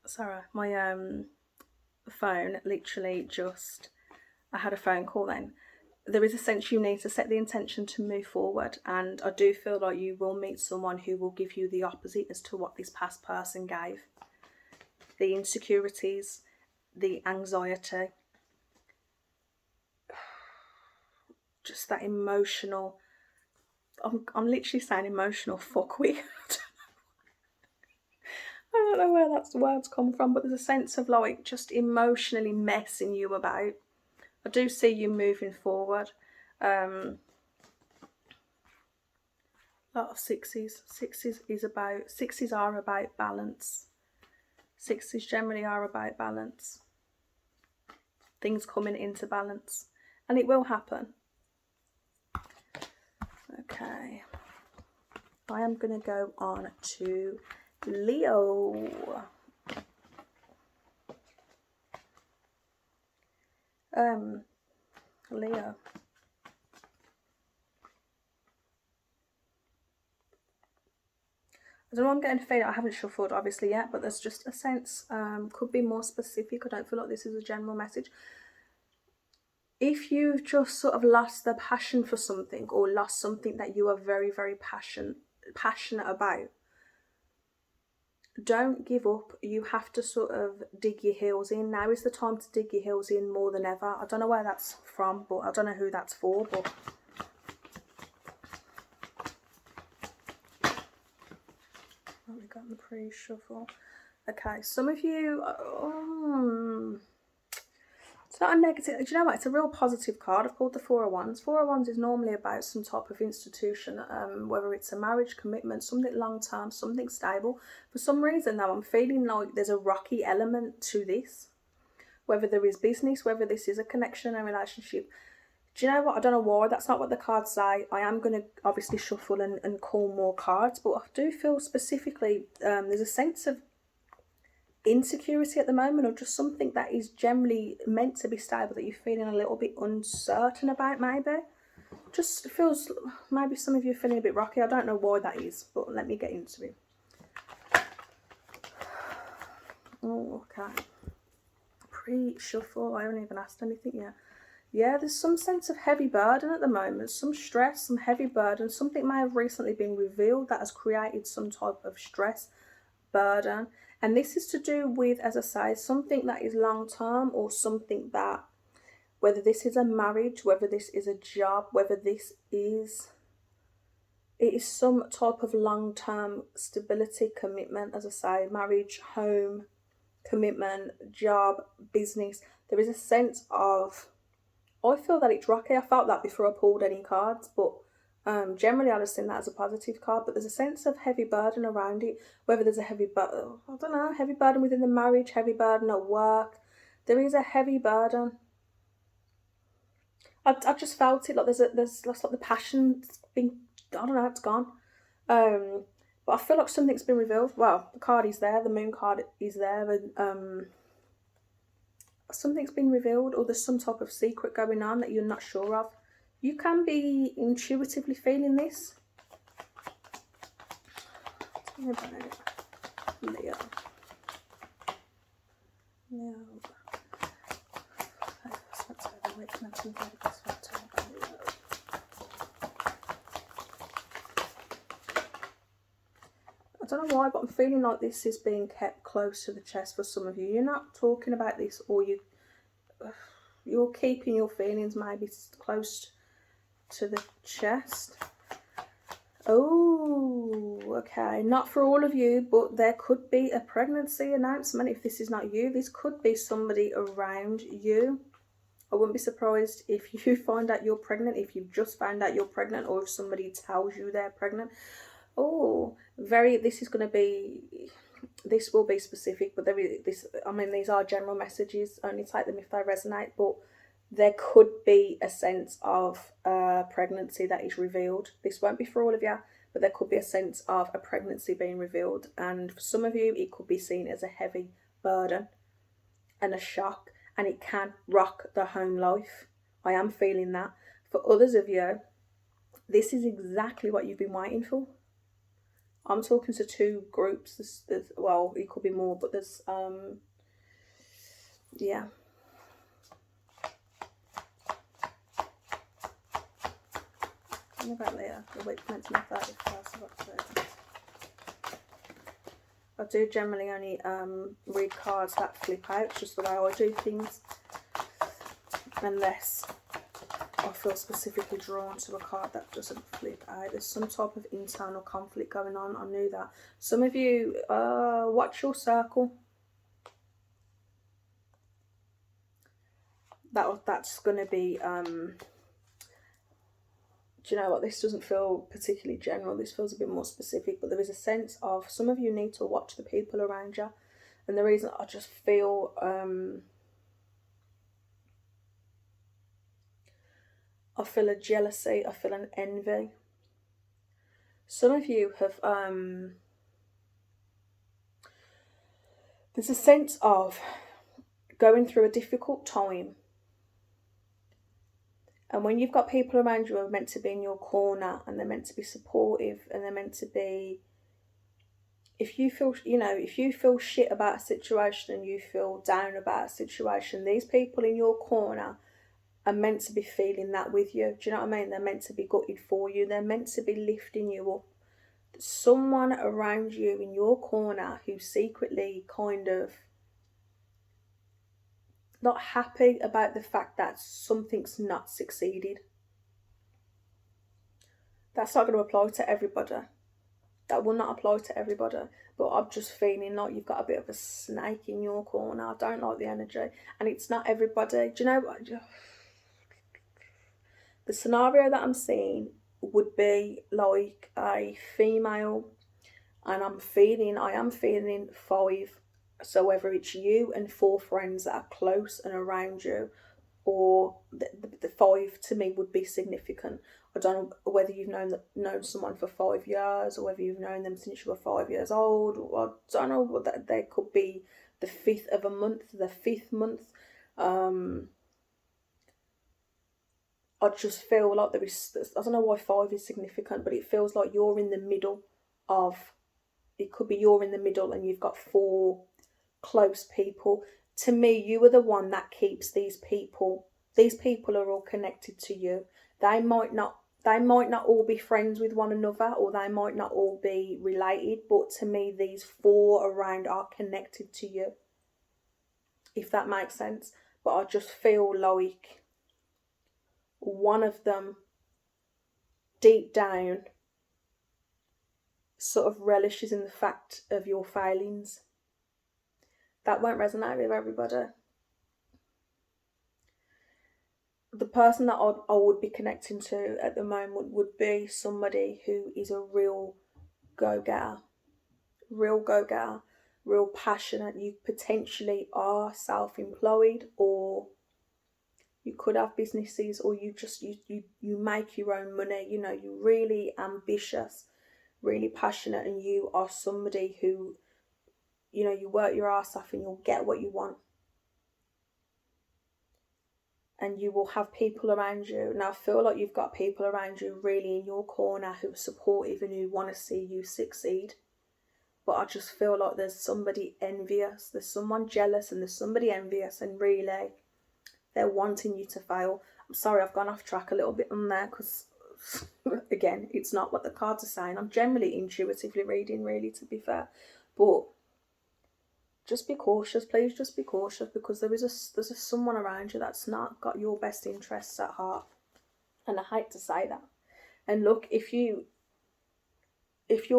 Sorry, my phone literally just, I had a phone call then. There is a sense you need to set the intention to move forward, and I do feel like you will meet someone who will give you the opposite as to what this past person gave. The insecurities, the anxiety, just that emotional, I'm literally saying emotional fuckwit. I don't know where that's the words come from, but there's a sense of like just emotionally messing you about. I do see you moving forward. A lot of sixes. Sixes are about balance. Sixes generally are about balance. Things coming into balance. And it will happen. Okay. I am going to go on to Leo. Leo. I don't know, I'm getting a feeling, I haven't shuffled obviously yet, but there's just a sense, could be more specific. I don't feel like this is a general message. If you've just sort of lost the passion for something, or lost something that you are very, very passionate about, don't give up. You have to sort of dig your heels in. Now is the time to dig your heels in more than ever. I don't know where that's from, but I don't know who that's for, but what we got in the pre-shuffle. Okay, some of you, it's not a negative. Do you know what? It's a real positive card. I've called the Four of Wands. Four of Wands is normally about some type of institution, whether it's a marriage, commitment, something long-term, something stable. For some reason, though, I'm feeling like there's a rocky element to this. Whether there is business, whether this is a connection, a relationship. Do you know what? I don't know why. That's not what the cards say. I am going to obviously shuffle and call more cards, but I do feel specifically there's a sense of insecurity at the moment, or just something that is generally meant to be stable that you're feeling a little bit uncertain about. Maybe just feels, maybe some of you are feeling a bit rocky. I don't know why that is, but let me get into it. Oh, okay. Pre-shuffle, I haven't even asked anything yet. Yeah, there's some sense of heavy burden at the moment, some stress, some heavy burden. Something may have recently been revealed that has created some type of stress, burden. And this is to do with, as I say, something that is long term, or something that, whether this is a marriage, whether this is a job, whether this is, it is some type of long term stability, commitment, as I say, marriage, home, commitment, job, business. There is a sense of, I feel that it's rocky. I felt that before I pulled any cards, but generally I just think that as a positive card. But there's a sense of heavy burden around it. Whether there's a heavy burden, I don't know, heavy burden within the marriage, heavy burden at work. There is a heavy burden. I just felt it, like there's like the passion's been, I don't know, it's gone. But I feel like something's been revealed. Well, the card is there, the moon card is there, and something's been revealed, or there's some type of secret going on that you're not sure of. You can be intuitively feeling this. Tell me about it. Leo. Leo. I don't know why, but I'm feeling like this is being kept close to the chest for some of you. You're not talking about this, or you're keeping your feelings maybe close to the chest. Oh, okay. Not for all of you, but there could be a pregnancy announcement. If this is not you, this could be somebody around you. I wouldn't be surprised if you find out you're pregnant, if you've just found out you're pregnant, or if somebody tells you they're pregnant. Oh, this will be specific, but these are general messages. Only take them if they resonate, but there could be a sense of pregnancy that is revealed. This won't be for all of you, but there could be a sense of a pregnancy being revealed. And for some of you, it could be seen as a heavy burden and a shock, and it can rock the home life. I am feeling that. For others of you, this is exactly what you've been waiting for. I'm talking to two groups. There's, well, it could be more, but there's, yeah. What about Leo? The week commencing the 31st of October. I do generally only read cards that flip out. It's just the way I do things. Unless I feel specifically drawn to a card that doesn't flip out. There's some type of internal conflict going on. I knew that. Some of you, watch your circle. That's going to be, do you know what, this doesn't feel particularly general. This feels a bit more specific. But there is a sense of, some of you need to watch the people around you. And the reason I just feel, I feel a jealousy, I feel an envy. Some of you have, there's a sense of going through a difficult time. And when you've got people around you who are meant to be in your corner and they're meant to be supportive and they're meant to be, if you feel, you know, if you feel shit about a situation and you feel down about a situation, these people in your corner are meant to be feeling that with you. Do you know what I mean? They're meant to be gutted for you. They're meant to be lifting you up. Someone around you in your corner who's secretly kind of not happy about the fact that something's not succeeded. That's not going to apply to everybody. That will not apply to everybody. But I'm just feeling like you've got a bit of a snake in your corner. I don't like the energy. And it's not everybody. Do you know what? The scenario that I'm seeing would be like a female, and I am feeling 5. So whether it's you and 4 friends that are close and around you, or the 5 to me would be significant. I don't know whether you've known someone for 5 years, or whether you've known them since you were 5 years old. Or I don't know what that. There could be the 5th of a month, the 5th month. I just feel like there is, I don't know why 5 is significant, but it feels like you're in the middle of, it could be you're in the middle and you've got 4 close people. To me, you are the one that keeps these people. These people are all connected to you. They might not all be friends with one another, or they might not all be related, but to me, these 4 around are connected to you, if that makes sense. But I just feel like one of them, deep down, sort of relishes in the fact of your failings. That won't resonate with everybody. The person that I would be connecting to at the moment would be somebody who is a real go-getter, real passionate. You potentially are self-employed, or you could have businesses, or you make your own money. You know, you're really ambitious, really passionate, and you are somebody who, you know, you work your ass off and you'll get what you want. And you will have people around you. Now, I feel like you've got people around you really in your corner who are supportive and who want to see you succeed. But I just feel like there's somebody envious, there's someone jealous, and there's somebody envious, and really they're wanting you to fail. I'm sorry, I've gone off track a little bit on there because, again, it's not what the cards are saying. I'm generally intuitively reading, really, to be fair. But just be cautious, please. Just be cautious, because there's a someone around you that's not got your best interests at heart. And I hate to say that. And look, if you're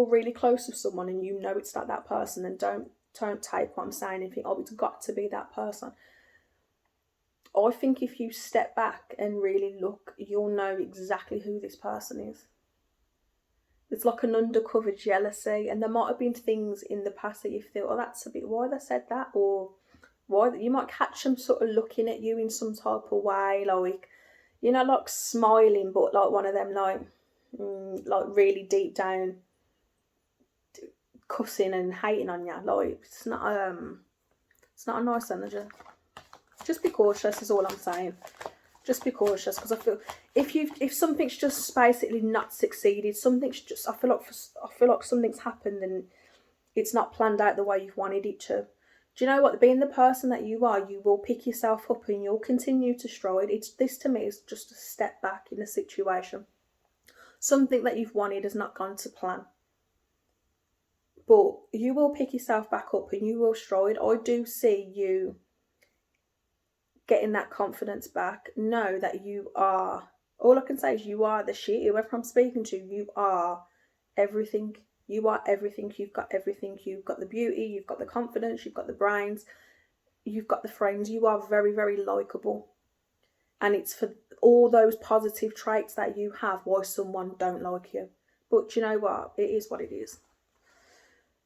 really close with someone and you know it's not that person, then don't take what I'm saying and think, oh, it's got to be that person. I think if you step back and really look, you'll know exactly who this person is. It's like an undercover jealousy, and there might have been things in the past that you feel, oh, that's a bit why they said that, or why you might catch them sort of looking at you in some type of way, like, you know, like smiling, but like one of them like really deep down cussing and hating on you. Like, it's not a nice energy. Just be cautious is all I'm saying. Just be cautious, because I feel if something's just basically not succeeded, something's just, I feel like something's happened and it's not planned out the way you've wanted it to. Do you know what? Being the person that you are, you will pick yourself up and you'll continue to stride. This to me is just a step back in a situation. Something that you've wanted has not gone to plan. But you will pick yourself back up and you will stride. I do see you getting that confidence back. Know that you are, all I can say is you are the shit. Whoever I'm speaking to, you are everything. You are everything. You've got everything. You've got the beauty, you've got the confidence, you've got the brains, you've got the friends. You are very, very likeable. And it's for all those positive traits that you have why someone don't like you. But you know what? It is what it is.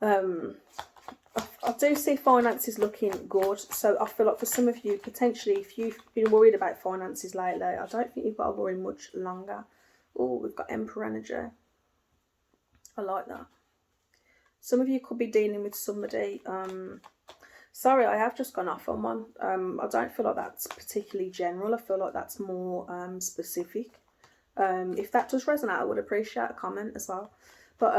I do see finances looking good. So I feel like for some of you, potentially, if you've been worried about finances lately, I don't think you've got to worry much longer. Oh, we've got Emperor energy. I like that. Some of you could be dealing with somebody. Sorry, I have just gone off on one. I don't feel like that's particularly general. I feel like that's more specific. If that does resonate, I would appreciate a comment as well. But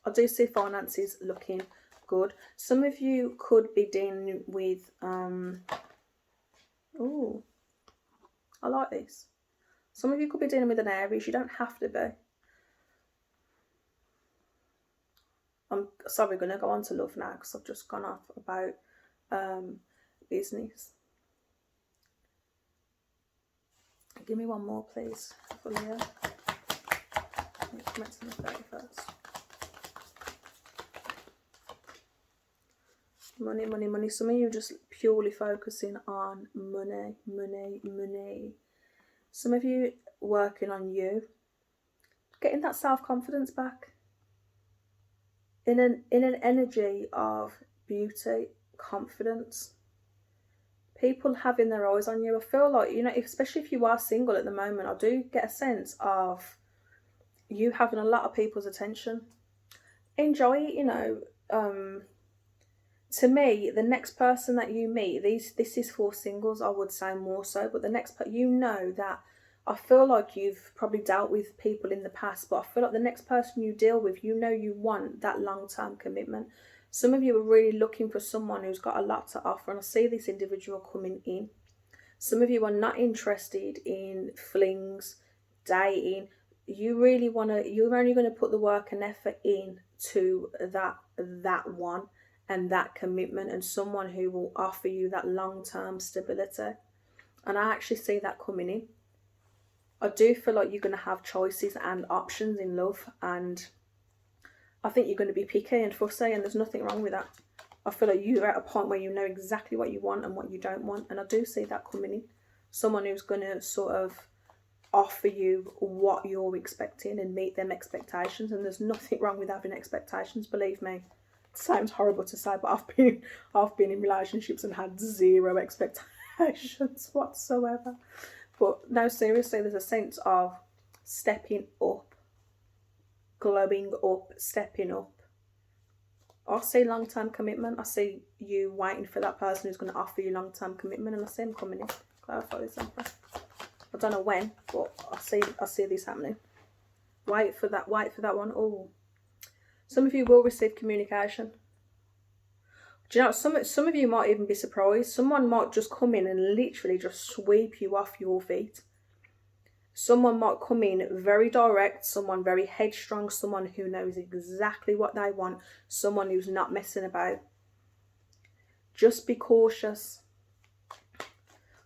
I do see finances looking good. Some of you could be dealing with... oh, I like this. Some of you could be dealing with an Aries. You don't have to be. I'm sorry, going to go on to love now because I've just gone off about business. Give me one more, please, for Leo. It's commencing the 31st. Money, money, money. Some of you are just purely focusing on money, money, money. Some of you working on you. Getting that self-confidence back. In an energy of beauty, confidence. People having their eyes on you. I feel like, you know, especially if you are single at the moment, I do get a sense of you having a lot of people's attention. Enjoy it, you know. To me, the next person that you meet, this is for singles, I would say more so, but the next person, you know that, I feel like you've probably dealt with people in the past, but I feel like the next person you deal with, you know you want that long-term commitment. Some of you are really looking for someone who's got a lot to offer, and I see this individual coming in. Some of you are not interested in flings, dating. You really want to, you're only going to put the work and effort in to that one and that commitment, and someone who will offer you that long-term stability. And I actually see that coming in. I do feel like you're going to have choices and options in love, and I think you're going to be picky and fussy, and there's nothing wrong with that. I feel like you're at a point where you know exactly what you want and what you don't want, and I do see that coming in. Someone who's going to sort of offer you what you're expecting and meet them expectations, and there's nothing wrong with having expectations, believe me. It sounds horrible to say, but I've been in relationships and had zero expectations whatsoever. But no, seriously, there's a sense of stepping up, glowing up, stepping up. I see long-term commitment. I see you waiting for that person who's going to offer you long-term commitment, and I see him coming in. Clarify this, Emperor. I don't know when, but I see this happening. Wait for that one. Oh, some of you will receive communication. Do you know, some of you might even be surprised. Someone might just come in and literally just sweep you off your feet. Someone might come in very direct, someone very headstrong, someone who knows exactly what they want, someone who's not messing about. Just be cautious.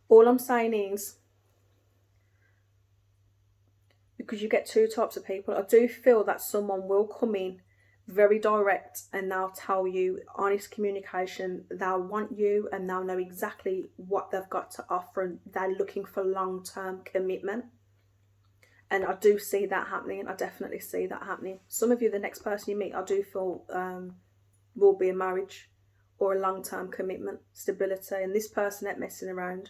All I'm saying is, because you get two types of people, I do feel that someone will come in very direct and they'll tell you honest communication. They'll want you and they'll know exactly what they've got to offer, and they're looking for long-term commitment. And I do see that happening. I definitely see that happening. Some of you, the next person you meet, I do feel will be a marriage or a long-term commitment, stability. And this person ain't messing around.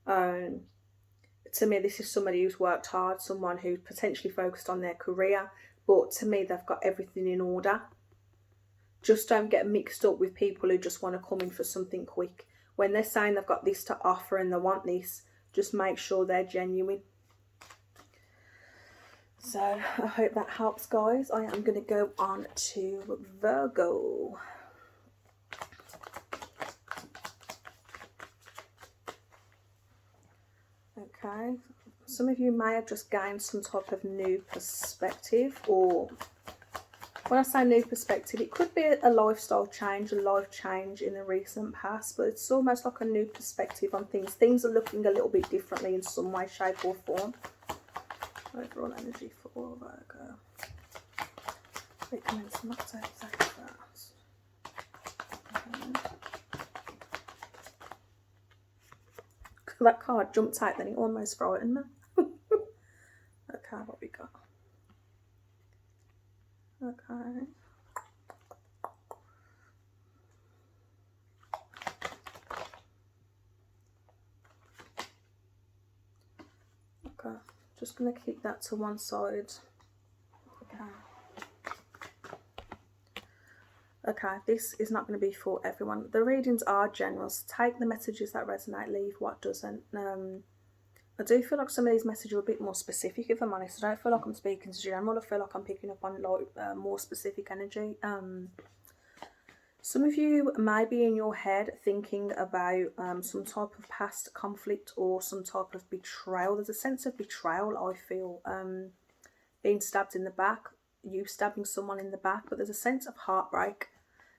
To me, this is somebody who's worked hard, someone who's potentially focused on their career. But to me, they've got everything in order. Just don't get mixed up with people who just want to come in for something quick. When they're saying they've got this to offer and they want this, just make sure they're genuine. So I hope that helps, guys. I am going to go on to Virgo. Okay, some of you may have just gained some type of new perspective, or when I say new perspective, it could be a lifestyle change, a life change in the recent past, but it's almost like a new perspective on things. Things are looking a little bit differently in some way, shape or form. Overall energy for Virgo. It commences not to exactly first. That card jumped out, then it almost frightened me. Okay, what we got? Okay. Okay, just going to keep that to one side. Okay. Okay, this is not going to be for everyone. The readings are general, so take the messages that resonate, leave what doesn't. I do feel like some of these messages are a bit more specific, if I'm honest. I don't feel like I'm speaking to general. I feel like I'm picking up on like more specific energy. Some of you may be in your head thinking about some type of past conflict or some type of betrayal. There's a sense of betrayal, I feel. Being stabbed in the back, you stabbing someone in the back, but there's a sense of heartbreak.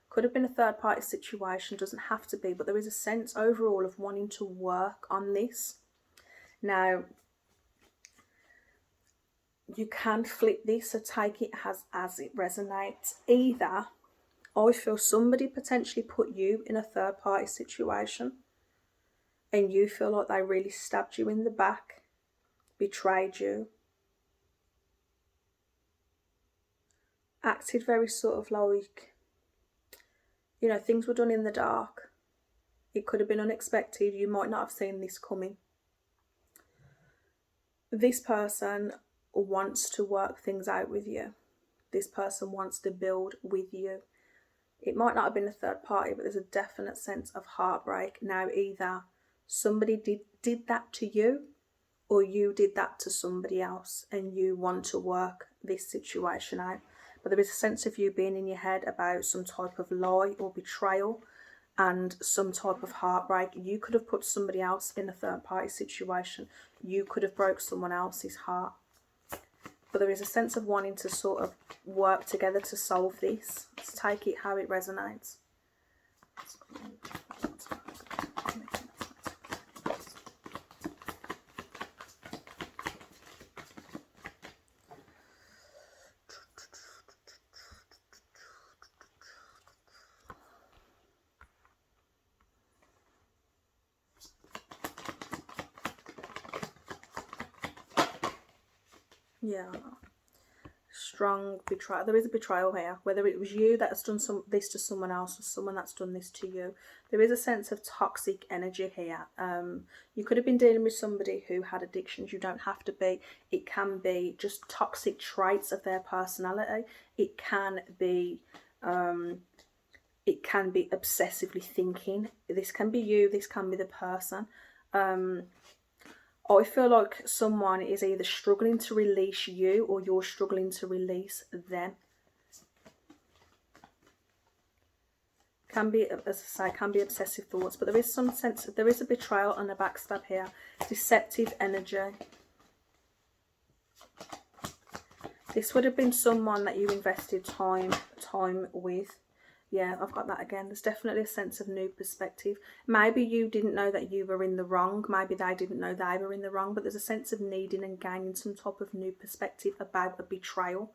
Could have been a third party situation, doesn't have to be, but there is a sense overall of wanting to work on this. Now, you can flip this, so take it as it resonates. Either, I feel somebody potentially put you in a third party situation and you feel like they really stabbed you in the back, betrayed you, acted very sort of like, you know, things were done in the dark. It could have been unexpected. You might not have seen this coming. This person wants to work things out with you. This person wants to build with you. It might not have been a third party, but there's a definite sense of heartbreak. Now, either somebody did that to you, or you did that to somebody else, and you want to work this situation out. But there is a sense of you being in your head about some type of lie or betrayal and some type of heartbreak. You could have put somebody else in a third party situation. You could have broke someone else's heart. But there is a sense of wanting to sort of work together to solve this. Let's take it how it resonates. Yeah, strong betrayal. There is a betrayal here, whether it was you that has done this to someone else or someone that's done this to you. There is a sense of toxic energy here. You could have been dealing with somebody who had addictions. You don't have to be. It can be just toxic traits of their personality. It can be obsessively thinking. This can be you, this can be the person. I feel like someone is either struggling to release you or you're struggling to release them. Can be, as I say, can be obsessive thoughts, but there is some sense, there is a betrayal and a backstab here. Deceptive energy. This would have been someone that you invested time with. Yeah, I've got that again. There's definitely a sense of new perspective. Maybe you didn't know that you were in the wrong. Maybe they didn't know they were in the wrong. But there's a sense of needing and gaining some type of new perspective about a betrayal.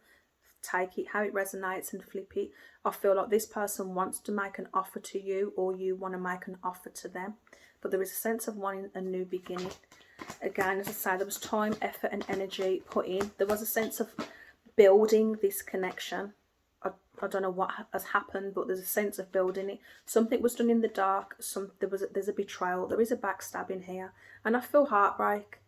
Take it how it resonates and flip it. I feel like this person wants to make an offer to you, or you want to make an offer to them. But there is a sense of wanting a new beginning. Again, as I say, there was time, effort and energy put in. There was a sense of building this connection. I don't know what has happened, but there's a sense of building it. Something was done in the dark. There's a betrayal. There is a backstabbing here, and I feel heartbreak.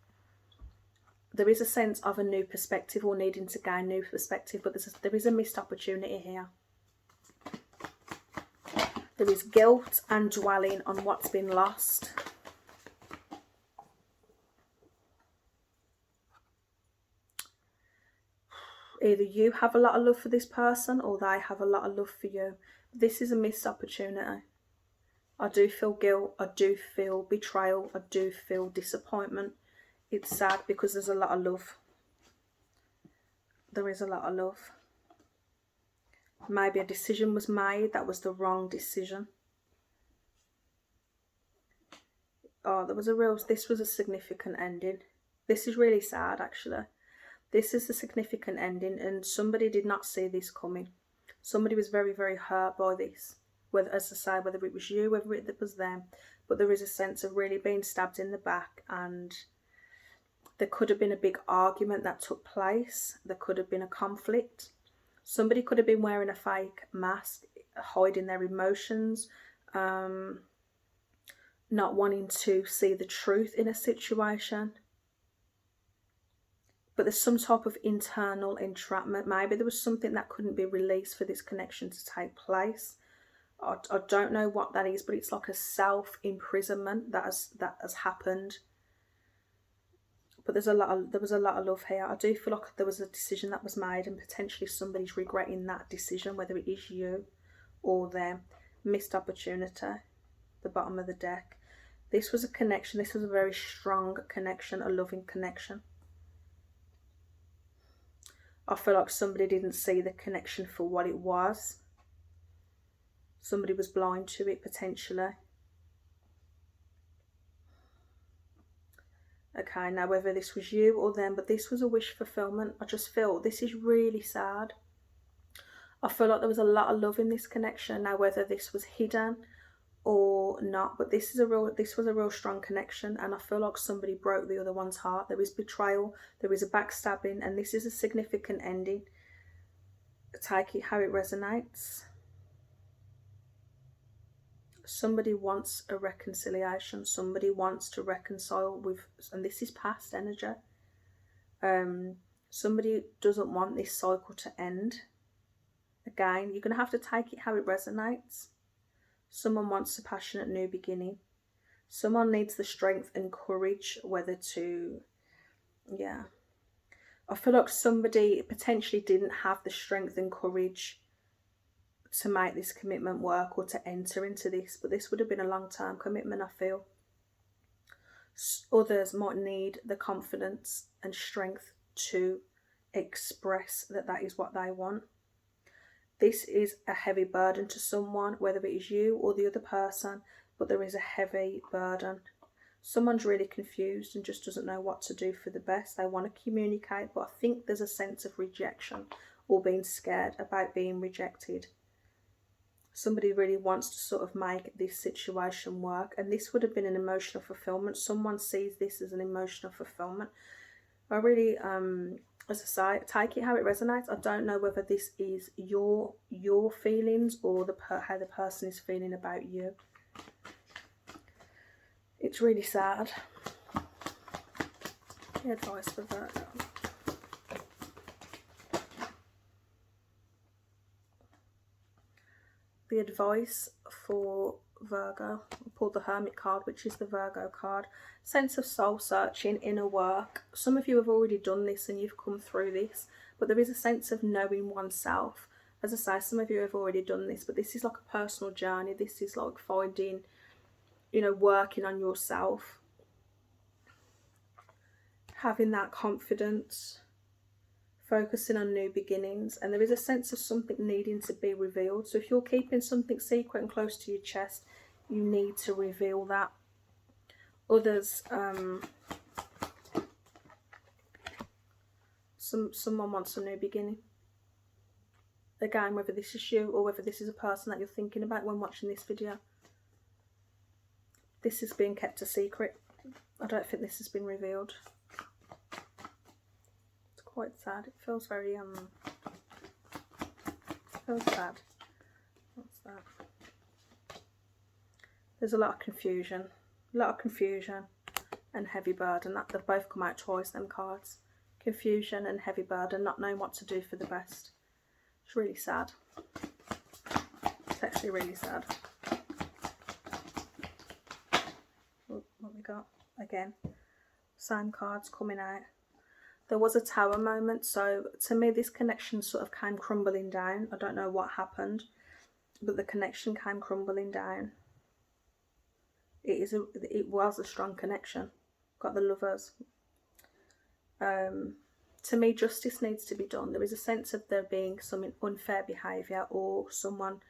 There is a sense of a new perspective or needing to gain new perspective, but there is a missed opportunity here. There is guilt and dwelling on what's been lost. Either you have a lot of love for this person or they have a lot of love for you. This is a missed opportunity. I do feel guilt. I do feel betrayal. I do feel disappointment. It's sad because there's a lot of love. There is a lot of love. Maybe a decision was made that was the wrong decision. Oh, this was a significant ending. This is really sad, actually. This is a significant ending, and somebody did not see this coming. Somebody was very, very hurt by this. Whether, as I say, whether it was you, whether it was them. But there is a sense of really being stabbed in the back, and there could have been a big argument that took place. There could have been a conflict. Somebody could have been wearing a fake mask, hiding their emotions, not wanting to see the truth in a situation. But there's some type of internal entrapment. Maybe there was something that couldn't be released for this connection to take place. I don't know what that is, but it's like a self-imprisonment that has happened. But there was a lot of love here. I do feel like there was a decision that was made, and potentially somebody's regretting that decision, whether it is you or them. Missed opportunity. The bottom of the deck. This was a connection. This was a very strong connection, a loving connection. I feel like somebody didn't see the connection for what it was. Somebody was blind to it, potentially. Okay, now whether this was you or them, but this was a wish fulfillment. I just feel this is really sad. I feel like there was a lot of love in this connection. Now whether this was hidden or not, but this was a real strong connection, and I feel like somebody broke the other one's heart. There is betrayal, there is a backstabbing, and this is a significant ending. Take it how it resonates. Somebody wants a reconciliation. Somebody wants to reconcile with, and this is past energy. Somebody doesn't want this cycle to end. Again, you're going to have to take it how it resonates. Someone wants a passionate new beginning. Someone needs the strength and courage, whether to, yeah. I feel like somebody potentially didn't have the strength and courage to make this commitment work or to enter into this, but this would have been a long-term commitment, I feel. Others might need the confidence and strength to express that is what they want. This is a heavy burden to someone, whether it is you or the other person, but there is a heavy burden. Someone's really confused and just doesn't know what to do for the best. They want to communicate, but I think there's a sense of rejection or being scared about being rejected. Somebody really wants to sort of make this situation work, and this would have been an emotional fulfillment. Someone sees this as an emotional fulfillment. I really, as I say, take it how it resonates. I don't know whether this is your feelings or how the person is feeling about you. It's really sad. The advice for Virgo. The advice for Virgo. I pulled the Hermit card, which is the Virgo card. Sense of soul searching, inner work. Some of you have already done this and you've come through this, but there is a sense of knowing oneself. As I say, some of you have already done this, but this is like a personal journey. This is like finding, working on yourself. Having that confidence. Focusing on new beginnings, and there is a sense of something needing to be revealed. So if you're keeping something secret and close to your chest, you need to reveal that. Others, someone wants a new beginning. Again, whether this is you or whether this is a person that you're thinking about when watching this video. This is being kept a secret. I don't think this has been revealed. Quite sad. It feels very feels sad. What's that? There's a lot of confusion and heavy burden. That they've both come out twice, them cards. Confusion and heavy burden, not knowing what to do for the best. It's really sad. It's actually really sad. got? Again, same cards coming out. There was a tower moment, so to me this connection sort of came crumbling down. I don't know what happened, but the connection came crumbling down. It was a strong connection. Got the Lovers. To me, justice needs to be done. There is a sense of there being some unfair behaviour, or someone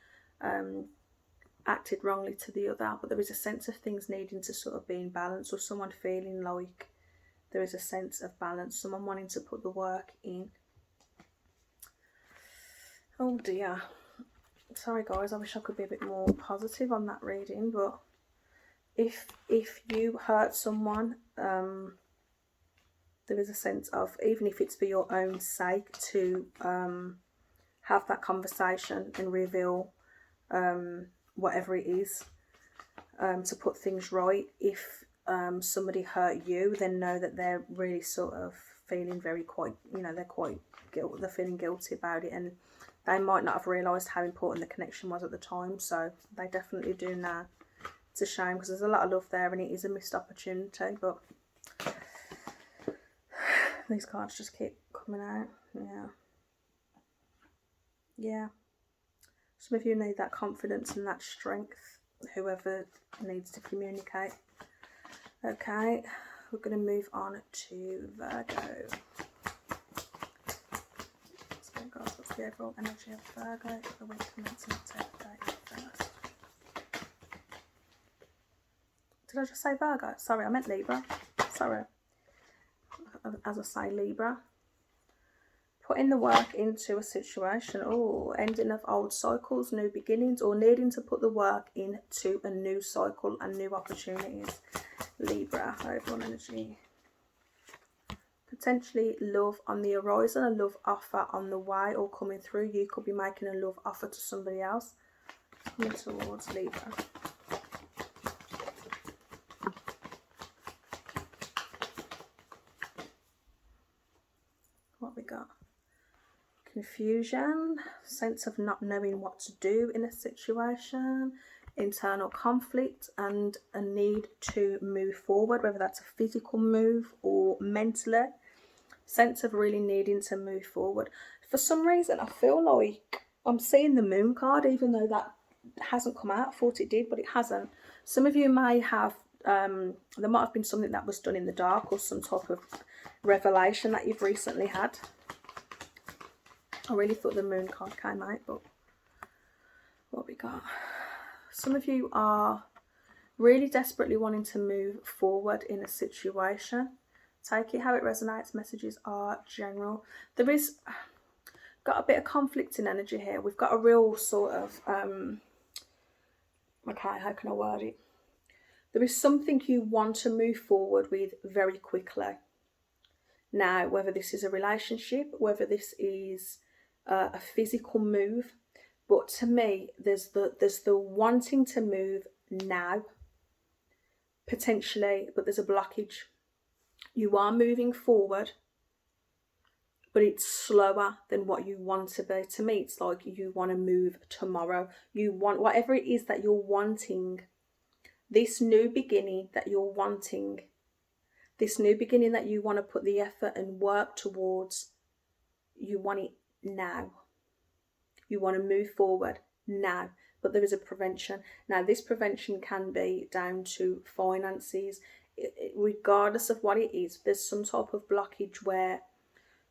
acted wrongly to the other, but there is a sense of things needing to sort of be in balance, or someone feeling like there is a sense of balance, someone wanting to put the work in. Oh dear. Sorry guys, I wish I could be a bit more positive on that reading, but if you hurt someone, there is a sense of, even if it's for your own sake, to have that conversation and reveal whatever it is, to put things right. If somebody hurt you, then know that they're really sort of feeling they're feeling guilty about it, and they might not have realised how important the connection was at the time, so they definitely do now. It's a shame, because there's a lot of love there and it is a missed opportunity, but these cards just keep coming out. Yeah. Some of you need that confidence and that strength, whoever needs to communicate. Okay, we're going to move on to Virgo. So guys, what's the overall energy of Virgo for the week commencing October 31st? Did I just say Virgo? Sorry, I meant Libra. Sorry. As I say, Libra. Putting the work into a situation. Oh, ending of old cycles, new beginnings, or needing to put the work into a new cycle and new opportunities. Libra, overall energy. Potentially love on the horizon, a love offer on the way or coming through. You could be making a love offer to somebody else. Coming towards Libra. What we got? Confusion, sense of not knowing what to do in a situation, internal conflict and a need to move forward, whether that's a physical move or mentally. Sense of really needing to move forward. For some reason, I feel like I'm seeing the moon card, even though that hasn't come out. I thought it did, but it hasn't. Some of you may have, there might have been something that was done in the dark, or some type of revelation that you've recently had. I really thought the moon card came out, but what we got? Some of you are really desperately wanting to move forward in a situation. Take it how it resonates. Messages are general. There is got a bit of conflicting energy here. We've got a real sort of, okay, how can I word it? There is something you want to move forward with very quickly. Now, whether this is a relationship, whether this is a physical move, but to me, there's the wanting to move now, potentially, but there's a blockage. You are moving forward, but it's slower than what you want to be. To me, it's like you want to move tomorrow. You want whatever it is that you're wanting, this new beginning that you're wanting, this new beginning that you want to put the effort and work towards, you want it now. You want to move forward now, but there is a prevention. Now, this prevention can be down to finances. Regardless of what it is, there's some type of blockage where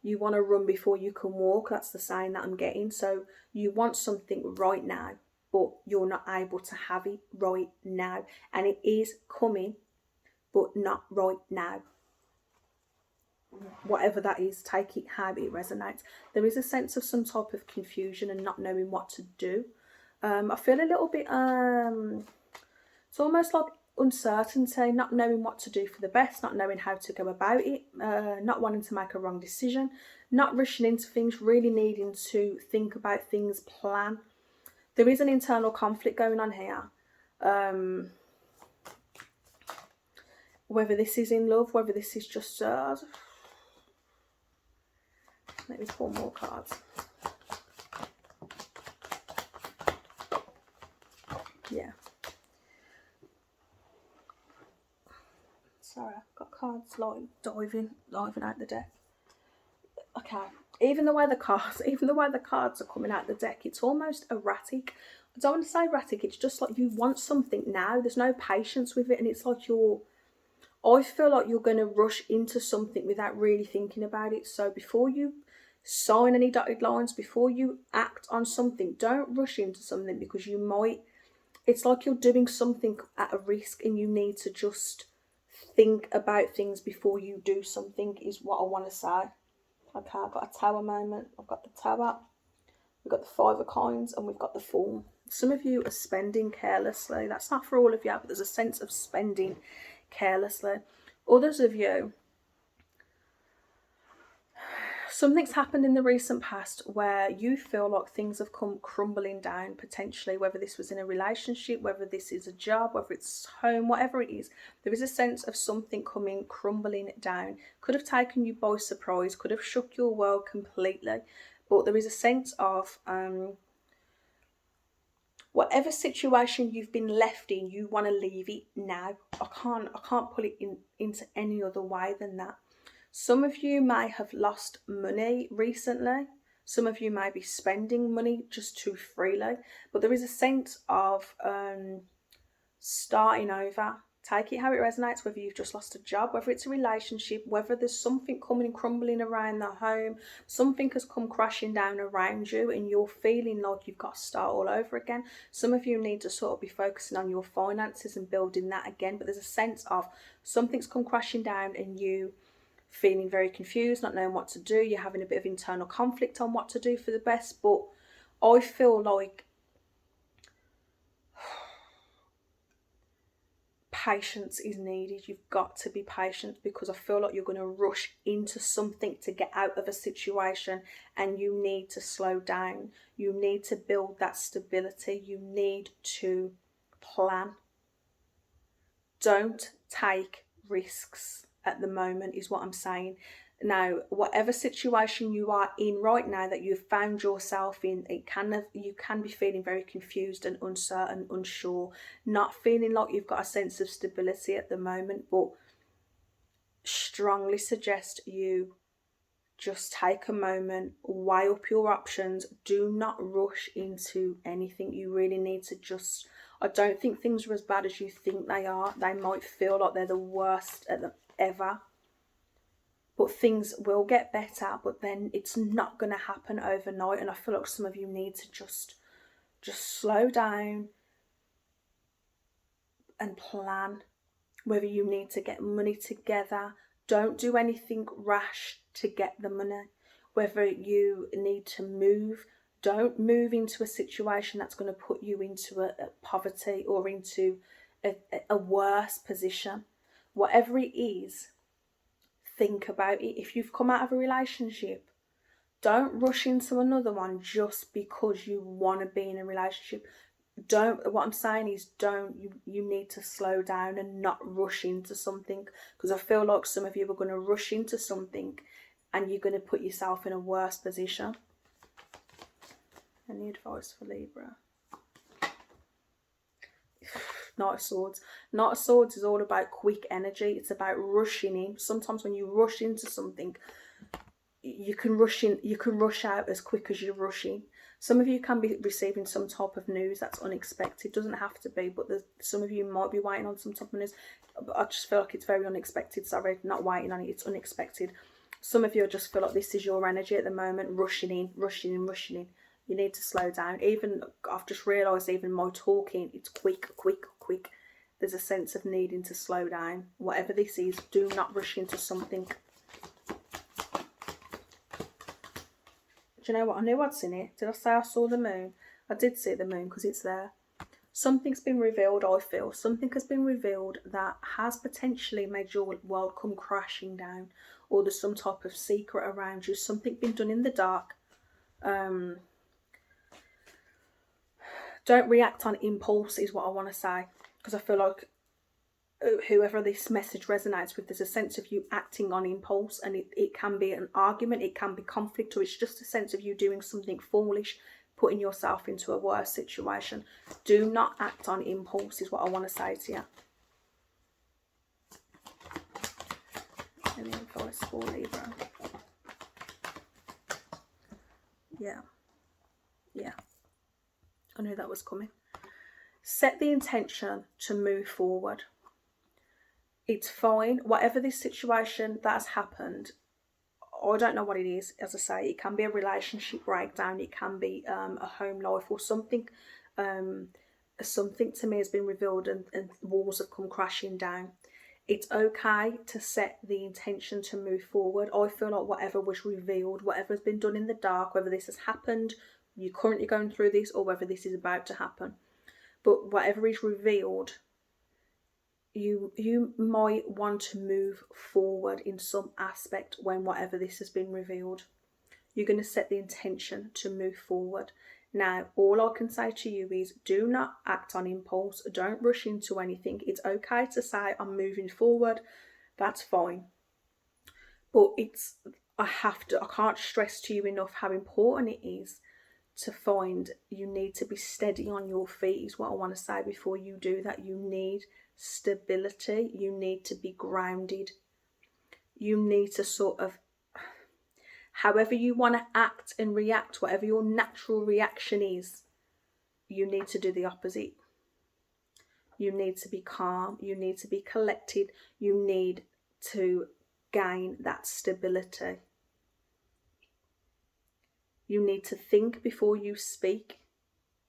you want to run before you can walk. That's the sign that I'm getting. So you want something right now, but you're not able to have it right now. And it is coming, but not right now. Whatever that is, take it how it resonates. There is a sense of some type of confusion and not knowing what to do. I feel a little bit, it's almost like uncertainty, not knowing what to do for the best, not knowing how to go about it, not wanting to make a wrong decision, not rushing into things, really needing to think about things, plan. There is an internal conflict going on here. Whether this is in love, whether this is just let me pull more cards. Yeah. Sorry, I've got cards like diving out the deck. Okay, even the way the cards are coming out the deck, it's almost erratic. I don't want to say erratic, it's just like you want something now. There's no patience with it, and it's like I feel like you're going to rush into something without really thinking about it. So before you sign any dotted lines, before you act on something, don't rush into something, because you might, it's like you're doing something at a risk and you need to just think about things before you do something, is what I want to say. Okay, I've got a Tower moment, I've got the Tower, we've got the Five of Coins, and we've got the Fool. Some of you are spending carelessly. That's not for all of you, but there's a sense of spending carelessly. Others of you, something's happened in the recent past where you feel like things have come crumbling down, potentially, whether this was in a relationship, whether this is a job, whether it's home, whatever it is. There is a sense of something coming crumbling down. Could have taken you by surprise, could have shook your world completely, but there is a sense of whatever situation you've been left in, you want to leave it now. I can't put it into any other way than that. Some of you may have lost money recently. Some of you may be spending money just too freely. But there is a sense of starting over. Take it how it resonates, whether you've just lost a job, whether it's a relationship, whether there's something coming crumbling around the home, something has come crashing down around you and you're feeling like you've got to start all over again. Some of you need to sort of be focusing on your finances and building that again, but there's a sense of something's come crashing down and you feeling very confused, not knowing what to do. You're having a bit of internal conflict on what to do for the best, but I feel like patience is needed. You've got to be patient, because I feel like you're going to rush into something to get out of a situation, and you need to slow down. You need to build that stability. You need to plan. Don't take risks at the moment, is what I'm saying. Now, whatever situation you are in right now that you've found yourself in, you can be feeling very confused and uncertain, unsure, not feeling like you've got a sense of stability at the moment, but strongly suggest you just take a moment, weigh up your options. Do not rush into anything. You really need to just, I don't think things are as bad as you think they are. They might feel like they're the worst ever. But things will get better, but then it's not going to happen overnight. And I feel like some of you need to just slow down and plan. Whether you need to get money together, don't do anything rash to get the money. Whether you need to move, don't move into a situation that's going to put you into a poverty or into a worse position. Whatever it is, think about it. If you've come out of a relationship, don't rush into another one just because you want to be in a relationship. What I'm saying is you need to slow down and not rush into something, because I feel like some of you are going to rush into something and you're going to put yourself in a worse position. Any advice for Libra? Knight of Swords. Knight of Swords is all about quick energy. It's about rushing in. Sometimes when you rush into something, you can rush out as quick as you're rushing. Some of you can be receiving some type of news that's unexpected. Doesn't have to be, but some of you might be waiting on some type of news. But I just feel like it's very unexpected. Sorry, not waiting on it. It's unexpected. Some of you just feel like this is your energy at the moment, rushing in. You need to slow down. Even I've just realised, even my talking, it's quick. There's a sense of needing to slow down. Whatever this is, do not rush into something. Do you know what? I knew I'd seen it. Did I say I saw the moon? I did see the moon because it's there. Something's been revealed, I feel. Something has been revealed that has potentially made your world come crashing down. Or there's some type of secret around you. Something been done in the dark. Don't react on impulse is what I want to say. Because I feel like whoever this message resonates with, there's a sense of you acting on impulse, and it can be an argument, it can be conflict, or it's just a sense of you doing something foolish, putting yourself into a worse situation. Do not act on impulse is what I want to say to you. Any advice for Libra? Yeah. Yeah. I knew that was coming. Set the intention to move forward. It's fine. Whatever this situation that has happened, I don't know what it is. As I say, it can be a relationship breakdown. It can be a home life or something. Something to me has been revealed and walls have come crashing down. It's okay to set the intention to move forward. I feel like whatever was revealed, whatever has been done in the dark, whether this has happened, you're currently going through this, or whether this is about to happen, but whatever is revealed, you might want to move forward in some aspect when whatever this has been revealed. You're going to set the intention to move forward. Now, all I can say to you is do not act on impulse. Don't rush into anything. It's okay to say I'm moving forward. That's fine. But I can't stress to you enough how important it is to find you need to be steady on your feet is what I want to say before you do that. You need stability. You need to be grounded. You need to sort of, however you want to act and react, whatever your natural reaction is, you need to do the opposite. You need to be calm. You need to be collected. You need to gain that stability. You need to think before you speak.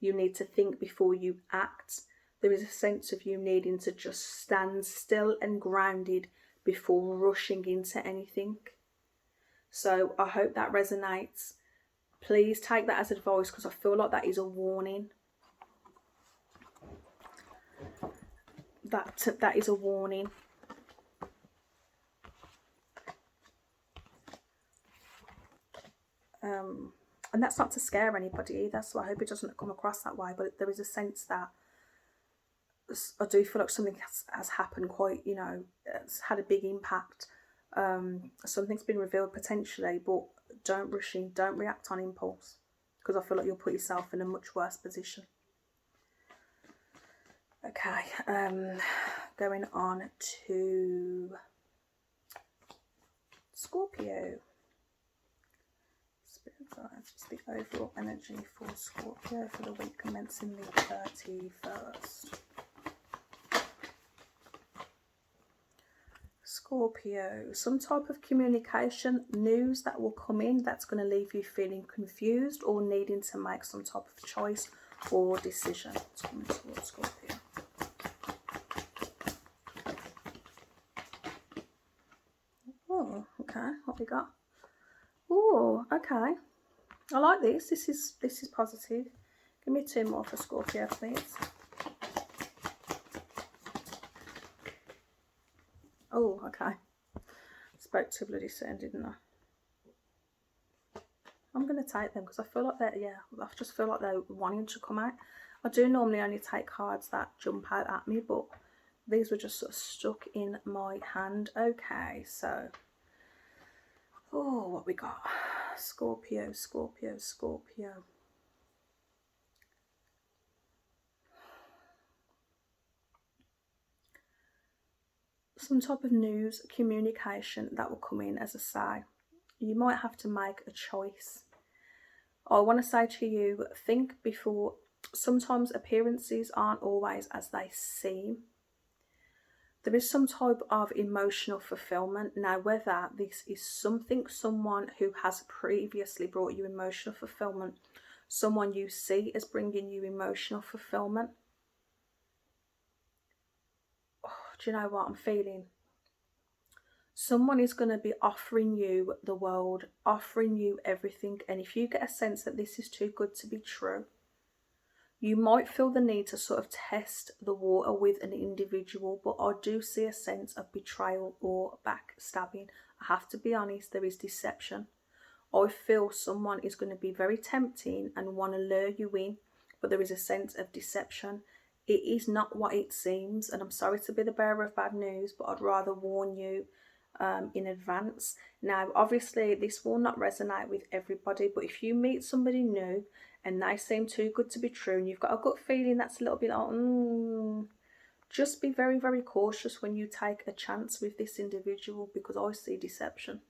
You need to think before you act. There is a sense of you needing to just stand still and grounded before rushing into anything. So I hope that resonates. Please take that as advice because I feel like that is a warning. That is a warning. And that's not to scare anybody either, so I hope it doesn't come across that way, but there is a sense that I do feel like something has happened quite, it's had a big impact. Something's been revealed potentially, but don't rush in, don't react on impulse, because I feel like you'll put yourself in a much worse position. Okay, going on to Scorpio. Just the overall energy for Scorpio for the week commencing the 31st. Scorpio, some type of communication, news that will come in that's going to leave you feeling confused or needing to make some type of choice or decision. It's coming towards Scorpio. Oh, okay, what we got? Oh, okay. I like this. This is positive. Give me 2 more for Scorpio, please. Oh, okay. Spoke too bloody soon, didn't I? I'm going to take them because I feel like they're, I just feel like they're wanting to come out. I do normally only take cards that jump out at me, but these were just sort of stuck in my hand. Okay, so, oh, what we got? Scorpio, Scorpio, Scorpio. Some type of news, communication that will come in, as I say. You might have to make a choice. I want to say to you, think before. Sometimes appearances aren't always as they seem. There is some type of emotional fulfillment. Now, whether this is someone who has previously brought you emotional fulfillment, someone you see as bringing you emotional fulfillment. Oh, do you know what I'm feeling? Someone is going to be offering you the world, offering you everything. And if you get a sense that this is too good to be true, you might feel the need to sort of test the water with an individual, but I do see a sense of betrayal or backstabbing. I have to be honest, there is deception. I feel someone is going to be very tempting and want to lure you in, but there is a sense of deception. It is not what it seems, and I'm sorry to be the bearer of bad news, but I'd rather warn you in advance. Now, obviously, this will not resonate with everybody, but if you meet somebody new and they seem too good to be true, and you've got a gut feeling that's a little bit like, just be very, very cautious when you take a chance with this individual, because I see deception.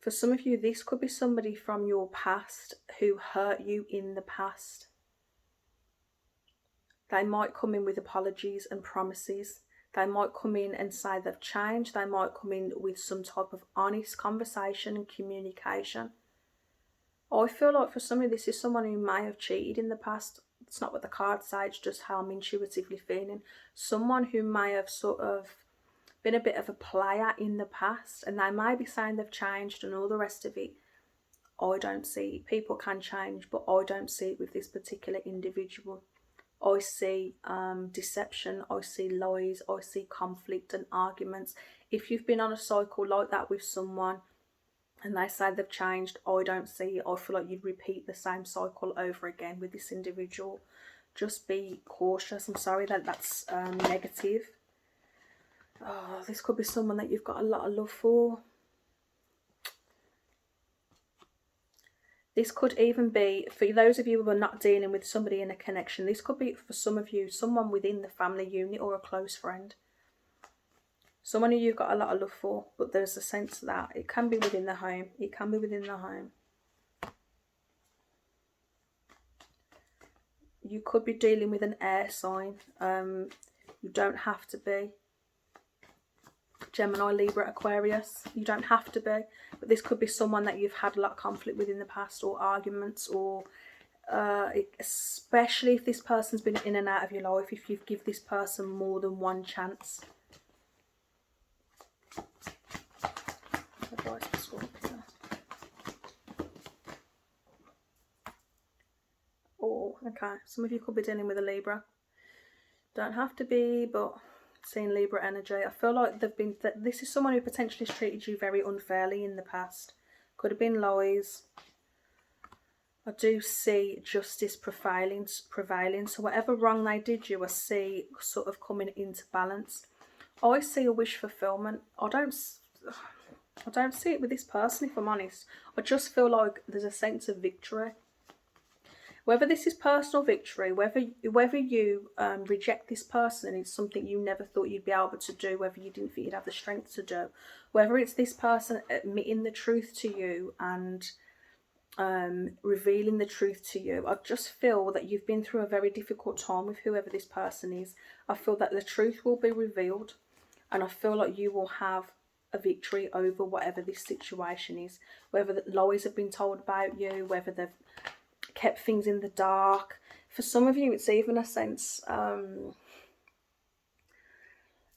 For some of you, this could be somebody from your past who hurt you in the past. They might come in with apologies and promises. They might come in and say they've changed. They might come in with some type of honest conversation and communication. I feel like for some of this is someone who may have cheated in the past. It's not what the cards say, it's just how I'm intuitively feeling. Someone who may have sort of been a bit of a player in the past, and they may be saying they've changed and all the rest of it. I don't see it. People can change, but I don't see it with this particular individual. I see deception, I see lies, I see conflict and arguments. If you've been on a cycle like that with someone and they say they've changed, I don't see it. I feel like you'd repeat the same cycle over again with this individual. Just be cautious. I'm sorry that that's negative. Oh, this could be someone that you've got a lot of love for. This could even be, for those of you who are not dealing with somebody in a connection, this could be for some of you, someone within the family unit or a close friend. Someone who you've got a lot of love for, but there's a sense that it can be within the home. It can be within the home. You could be dealing with an air sign. You don't have to be. Gemini, Libra, Aquarius. You don't have to be. But this could be someone that you've had a lot of conflict with in the past, or arguments, or especially if this person's been in and out of your life, if you give this person more than one chance. Advice for Scorpio. Oh, okay. Some of you could be dealing with a Libra. Don't have to be, but seeing Libra energy, I feel like this is someone who potentially has treated you very unfairly in the past. Could have been lies. I do see justice prevailing, so whatever wrong they did you, I see sort of coming into balance. I see a wish fulfillment. I don't see it with this person, if I'm honest. I just feel like there's a sense of victory. Whether this is personal victory, whether you reject this person and it's something you never thought you'd be able to do, whether you didn't think you'd have the strength to do, whether it's this person admitting the truth to you and revealing the truth to you, I just feel that you've been through a very difficult time with whoever this person is. I feel that the truth will be revealed, and I feel like you will have a victory over whatever this situation is, whether the lies have been told about you, whether they've kept things in the dark. For some of you, it's even a sense,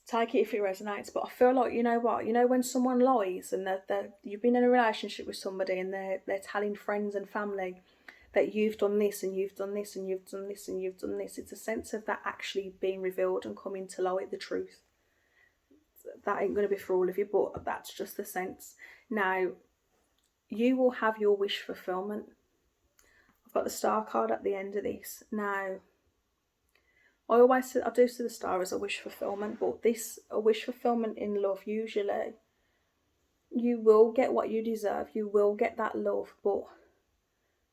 take it if it resonates, but I feel like, you know what, when someone lies and you've been in a relationship with somebody and they're telling friends and family that you've done this and you've done this and you've done this and you've done this, it's a sense of that actually being revealed and coming to light, the truth. That ain't going to be for all of you, but that's just the sense. Now, you will have your wish fulfillment. I've got the Star card at the end of this. Now, I do see the Star as a wish fulfillment, but a wish fulfillment in love, usually, you will get what you deserve. You will get that love, but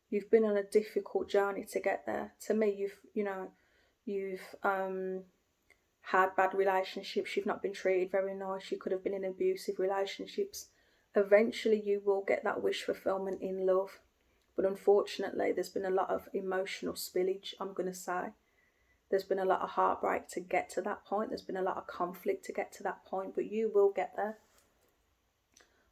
you've been on a difficult journey to get there. To me, you've had bad relationships. You've not been treated very nice. You could have been in abusive relationships. Eventually, you will get that wish fulfillment in love. But unfortunately, there's been a lot of emotional spillage, I'm going to say. There's been a lot of heartbreak to get to that point. There's been a lot of conflict to get to that point, but you will get there.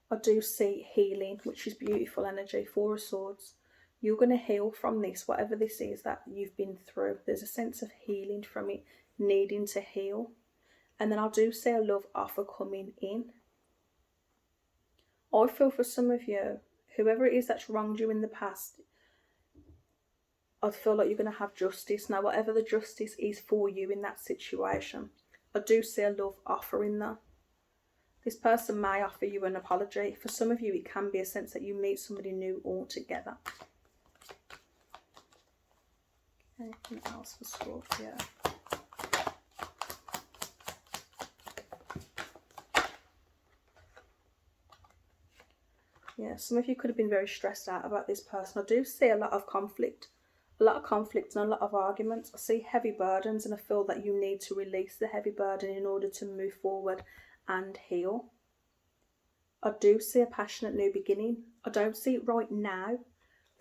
I do see healing, which is beautiful energy. Four of Swords. You're going to heal from this, whatever this is that you've been through. There's a sense of healing from it, needing to heal. And then I do see a love offer coming in. I feel for some of you, whoever it is that's wronged you in the past, I feel like you're going to have justice. Now, whatever the justice is for you in that situation, I do see a love offer in there. This person may offer you an apology. For some of you, it can be a sense that you meet somebody new altogether. Anything else for Scorpio? Yeah, some of you could have been very stressed out about this person. I do see a lot of conflict. A lot of conflict and a lot of arguments. I see heavy burdens, and I feel that you need to release the heavy burden in order to move forward and heal. I do see a passionate new beginning. I don't see it right now,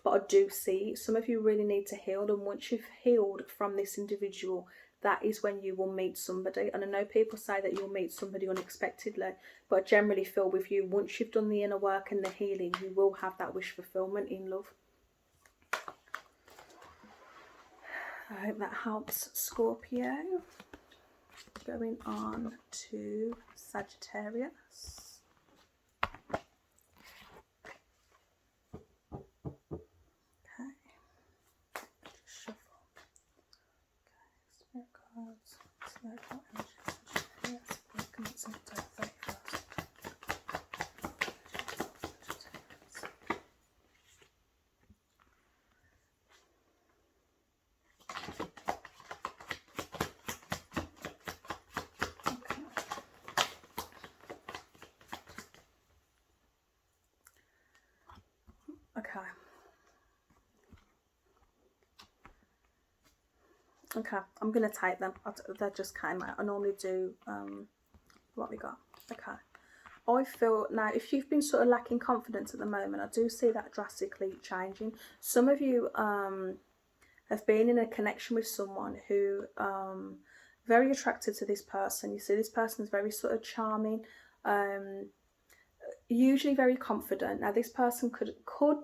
but I do see it. Some of you really need to heal, and once you've healed from this individual, that is when you will meet somebody. And I know people say that you'll meet somebody unexpectedly, but I generally feel with you, once you've done the inner work and the healing, you will have that wish fulfillment in love. I hope that helps, Scorpio. Going on to Sagittarius. Okay. Just shuffle. Okay, spirit cards. Spirit energy. Sagittarius. Welcome to September 31st. Okay, I'm going to take them. They just came out. I normally do what we got. Okay. I feel now, if you've been sort of lacking confidence at the moment, I do see that drastically changing. Some of you have been in a connection with someone who very attracted to this person. You see this person is very sort of charming, usually very confident. Now this person could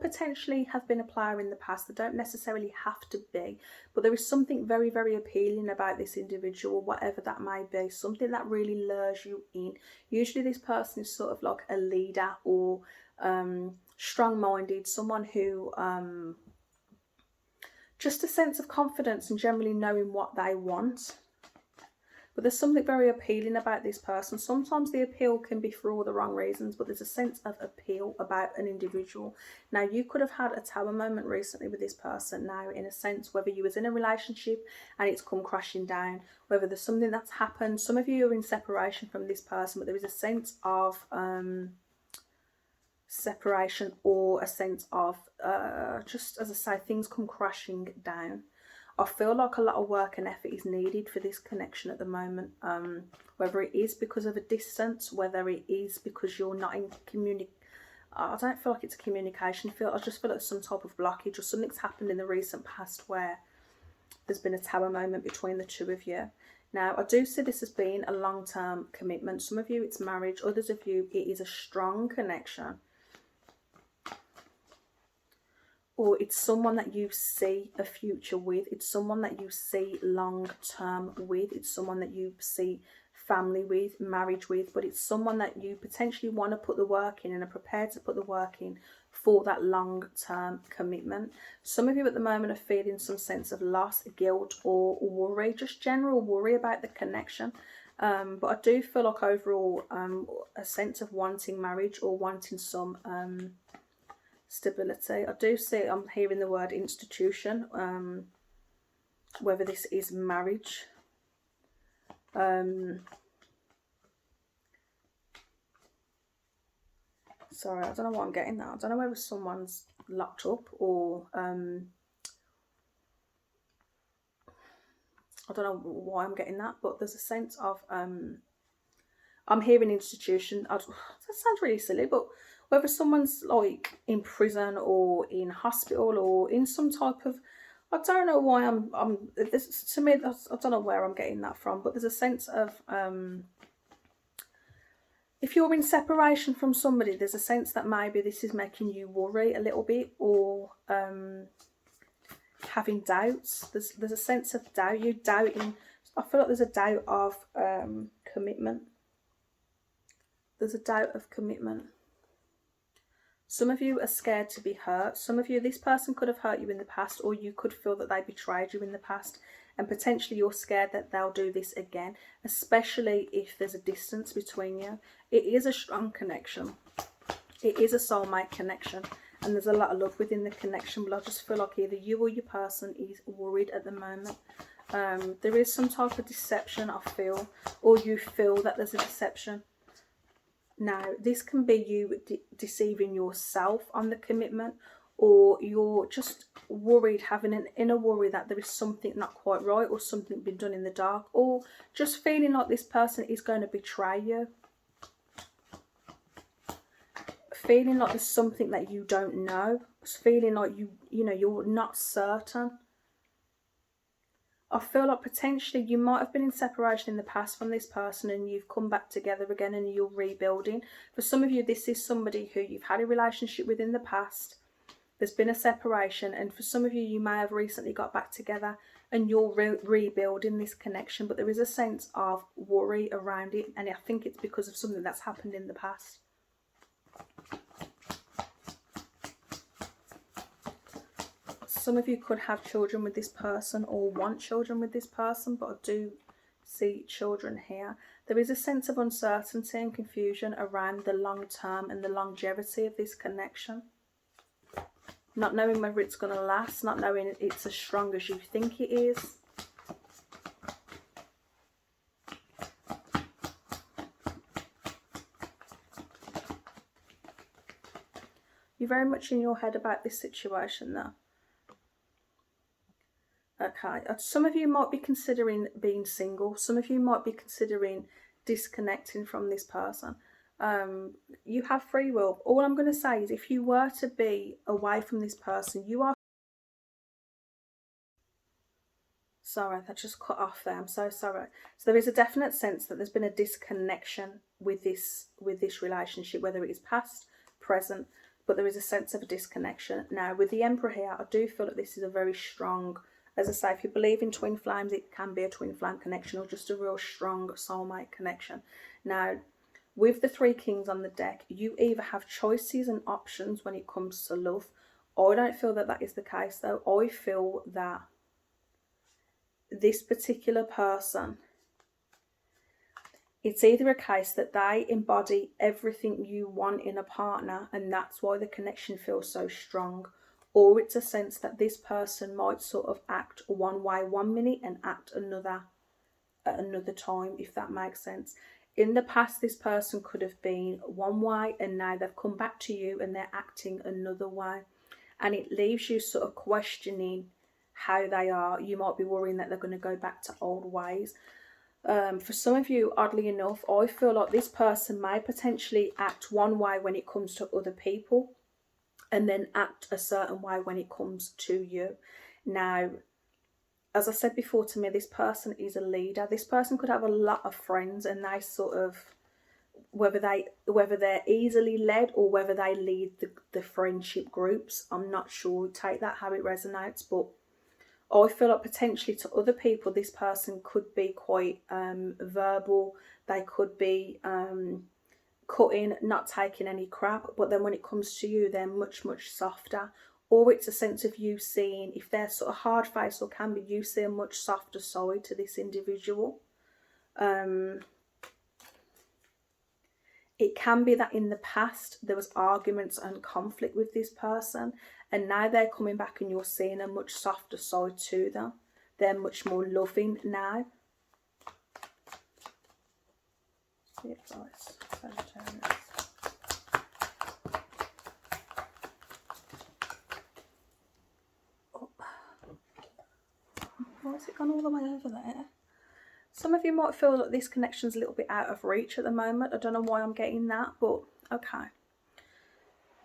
potentially have been a player in the past. They don't necessarily have to be, but there is something very, very appealing about this individual, whatever that may be, something that really lures you in. Usually this person is sort of like a leader or strong-minded, someone who just a sense of confidence and generally knowing what they want. But there's something very appealing about this person. Sometimes the appeal can be for all the wrong reasons, but there's a sense of appeal about an individual. Now, you could have had a tower moment recently with this person. Now, in a sense, whether you was in a relationship and it's come crashing down, whether there's something that's happened. Some of you are in separation from this person, but there is a sense of separation or a sense of, just as I say, things come crashing down. I feel like a lot of work and effort is needed for this connection at the moment, whether it is because of a distance, whether it is because you're not in I don't feel like it's a communication field. I just feel like some type of blockage or something's happened in the recent past where there's been a tower moment between the two of you. Now, I do see this as being a long-term commitment. Some of you, it's marriage. Others of you, it is a strong connection. Or it's someone that you see a future with. It's someone that you see long-term with. It's someone that you see family with, marriage with. But it's someone that you potentially want to put the work in and are prepared to put the work in for that long-term commitment. Some of you at the moment are feeling some sense of loss, guilt, or worry. Just general worry about the connection. But I do feel like overall a sense of wanting marriage or wanting some stability. I do see, I'm hearing the word institution, whether this is marriage. Sorry, I don't know what I'm getting now. I don't know whether someone's locked up or I don't know why I'm getting that, but there's a sense of I'm hearing institution. That sounds really silly, but whether someone's like in prison or in hospital or in some type of, I don't know why this, to me, I don't know where I'm getting that from, but there's a sense of, if you're in separation from somebody, there's a sense that maybe this is making you worry a little bit or having doubts. There's a sense of doubt, you doubting. I feel like there's a doubt of commitment. There's a doubt of commitment. Some of you are scared to be hurt. Some of you, this person could have hurt you in the past, or you could feel that they betrayed you in the past, and potentially you're scared that they'll do this again, especially if there's a distance between you. It is a strong connection. It is a soulmate connection, and there's a lot of love within the connection, but I just feel like either you or your person is worried at the moment. There is some type of deception, I feel, or you feel that there's a deception. Now, this can be you deceiving yourself on the commitment, or you're just worried, having an inner worry that there is something not quite right, or something been done in the dark, or just feeling like this person is going to betray you. Feeling like there's something that you don't know. Feeling like you're not certain. I feel like potentially you might have been in separation in the past from this person, and you've come back together again and you're rebuilding. For some of you, this is somebody who you've had a relationship with in the past. There's been a separation, and for some of you, you may have recently got back together and you're rebuilding this connection, but there is a sense of worry around it, and I think it's because of something that's happened in the past. Some of you could have children with this person or want children with this person, but I do see children here. There is a sense of uncertainty and confusion around the long term and the longevity of this connection. Not knowing whether it's going to last, not knowing it's as strong as you think it is. You're very much in your head about this situation though. Okay, some of you might be considering being single. Some of you might be considering disconnecting from this person. You have free will. All I'm going to say is if you were to be away from this person, you are... Sorry, that just cut off there. I'm so sorry. So there is a definite sense that there's been a disconnection with this relationship, whether it is past, present, but there is a sense of a disconnection. Now, with the Emperor here, I do feel that this is a very strong... As I say, if you believe in twin flames, it can be a twin flame connection or just a real strong soulmate connection. Now, with the 3 kings on the deck, you either have choices and options when it comes to love. I don't feel that that is the case, though. I feel that this particular person, it's either a case that they embody everything you want in a partner, and that's why the connection feels so strong. Or it's a sense that this person might sort of act one way one minute and act another at another time, if that makes sense. In the past, this person could have been one way and now they've come back to you and they're acting another way. And it leaves you sort of questioning how they are. You might be worrying that they're going to go back to old ways. For some of you, oddly enough, I feel like this person may potentially act one way when it comes to other people, and then act a certain way when it comes to you. Now, as I said before, to me, this person is a leader. This person could have a lot of friends, and they sort of, whether they're easily led or whether they lead the friendship groups, I'm not sure. Take that how it resonates, but I feel like potentially to other people, this person could be quite verbal. They could be cutting, not taking any crap, but then when it comes to you, they're much softer. Or it's a sense of you seeing, if they're sort of hard faced or can be, you see a much softer side to this individual. It can be that in the past there was arguments and conflict with this person, and now they're coming back and you're seeing a much softer side to them. They're much more loving now. Advice, Sagittarius. Oh. Why has it gone all the way over there? Some of you might feel that this connection's a little bit out of reach at the moment. I don't know why I'm getting that, but okay.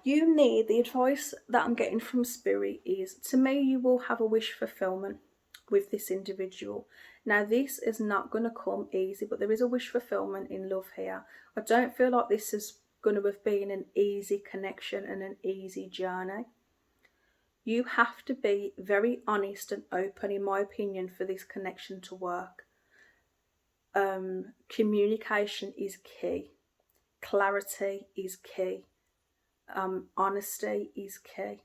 You need, the advice that I'm getting from Spirit is, to me, you will have a wish fulfillment with this individual. Now, this is not going to come easy, but there is a wish fulfillment in love here. I don't feel like this is going to have been an easy connection and an easy journey. You have to be very honest and open, in my opinion, for this connection to work. Communication is key. Clarity is key. Honesty is key.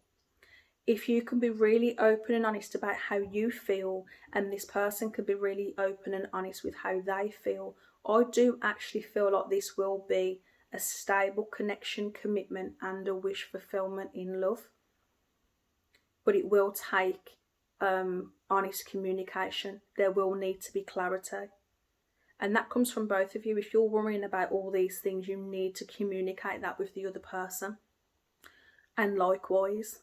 If you can be really open and honest about how you feel, and this person can be really open and honest with how they feel, I do actually feel like this will be a stable connection, commitment, and a wish fulfillment in love. But it will take honest communication. There will need to be clarity. And that comes from both of you. If you're worrying about all these things, you need to communicate that with the other person. And likewise.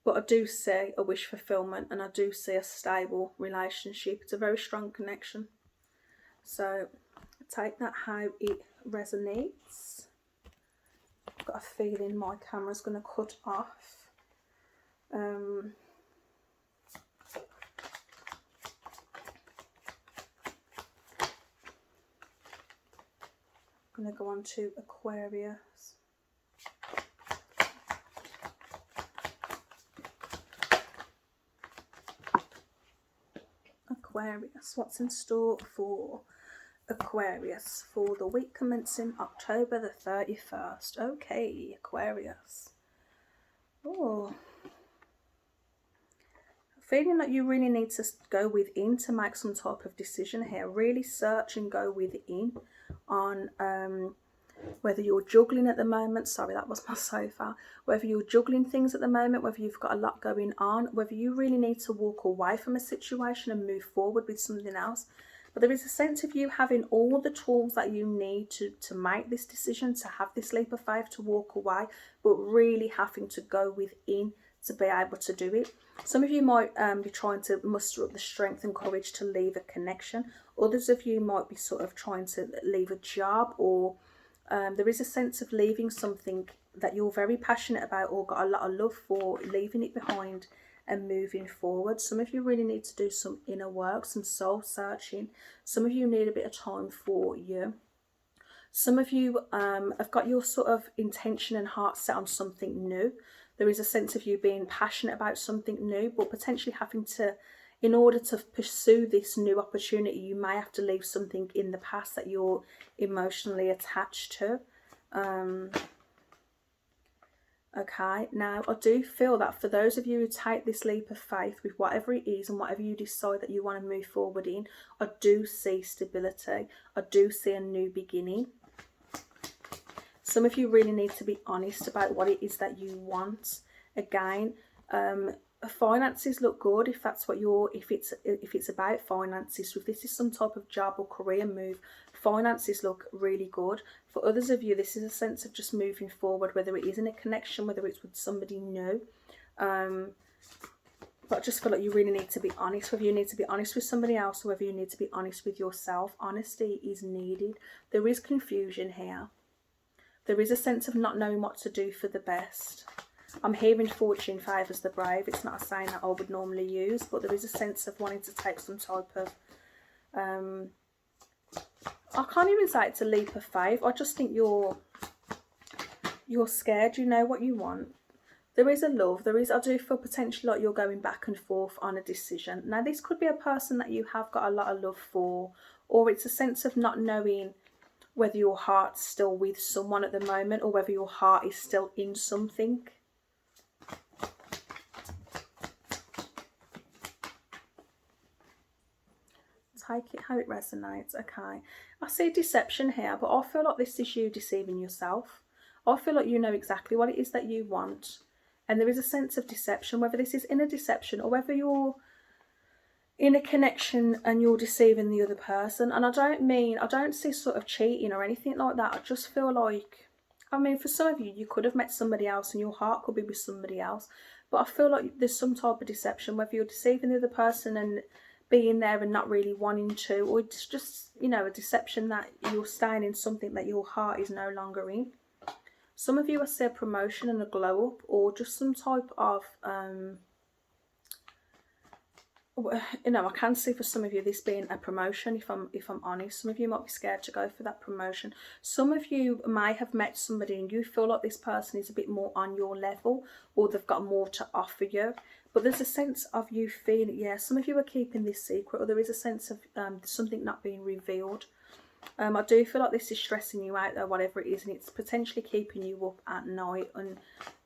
But I do see a wish fulfillment, and I do see a stable relationship. It's a very strong connection. So take that how it resonates. I've got a feeling my camera's going to cut off. I'm going to go on to Aquarius. Aquarius, what's in store for Aquarius for the week commencing October the 31st? Okay, Aquarius. Oh, feeling like you really need to go within to make some type of decision here. Really search and go within on whether you're juggling at the moment. Sorry, that was my sofa. Whether you're juggling things at the moment, whether you've got a lot going on, whether you really need to walk away from a situation and move forward with something else. But there is a sense of you having all the tools that you need to make this decision, to have this leap of faith, to walk away, but really having to go within to be able to do it. Some of you might be trying to muster up the strength and courage to leave a connection. Others of you might be sort of trying to leave a job, or there is a sense of leaving something that you're very passionate about or got a lot of love for, leaving it behind and moving forward. Some of you really need to do some inner work, some soul searching. Some of you need a bit of time for you. Some of you have got your sort of intention and heart set on something new. There is a sense of you being passionate about something new, but potentially having to, in order to pursue this new opportunity, you may have to leave something in the past that you're emotionally attached to. Okay, now I do feel that for those of you who take this leap of faith with whatever it is and whatever you decide that you want to move forward in, I do see stability. I do see a new beginning. Some of you really need to be honest about what it is that you want. Again, finances look good if that's what you're, if it's about finances. So if this is some type of job or career move, finances look really good. For others of you, this is a sense of just moving forward, whether it is in a connection, whether it's with somebody new. But I just feel like you really need to be honest, whether you need to be honest with somebody else or whether you need to be honest with yourself. Honesty is needed. There is confusion here. There is a sense of not knowing what to do for the best. I'm hearing fortune favours the brave. It's not a saying that I would normally use, but there is a sense of wanting to take some type of, I can't even say it's a leap of faith. I just think you're scared. You know what you want. There is a love. There is, I do feel potentially like you're going back and forth on a decision. Now, this could be a person that you have got a lot of love for, or it's a sense of not knowing whether your heart's still with someone at the moment or whether your heart is still in something. Take it how it resonates. Okay, I see deception here, but I feel like this is you deceiving yourself. I feel like you know exactly what it is that you want, and there is a sense of deception, whether this is in a deception or whether you're in a connection and you're deceiving the other person. And I don't see sort of cheating or anything like that. I just feel like, I mean, for some of you, you could have met somebody else and your heart could be with somebody else, but I feel like there's some type of deception, whether you're deceiving the other person and being there and not really wanting to, or it's just, you know, a deception that you're staying in something that your heart is no longer in. Some of you, I see a promotion and a glow up, or just some type of you know, I can see for some of you this being a promotion, if I'm honest. Some of you might be scared to go for that promotion. Some of you may have met somebody and you feel like this person is a bit more on your level, or they've got more to offer you. But there's a sense of you feeling, yeah, some of you are keeping this secret, or there is a sense of something not being revealed. I do feel like this is stressing you out though, whatever it is, and it's potentially keeping you up at night. And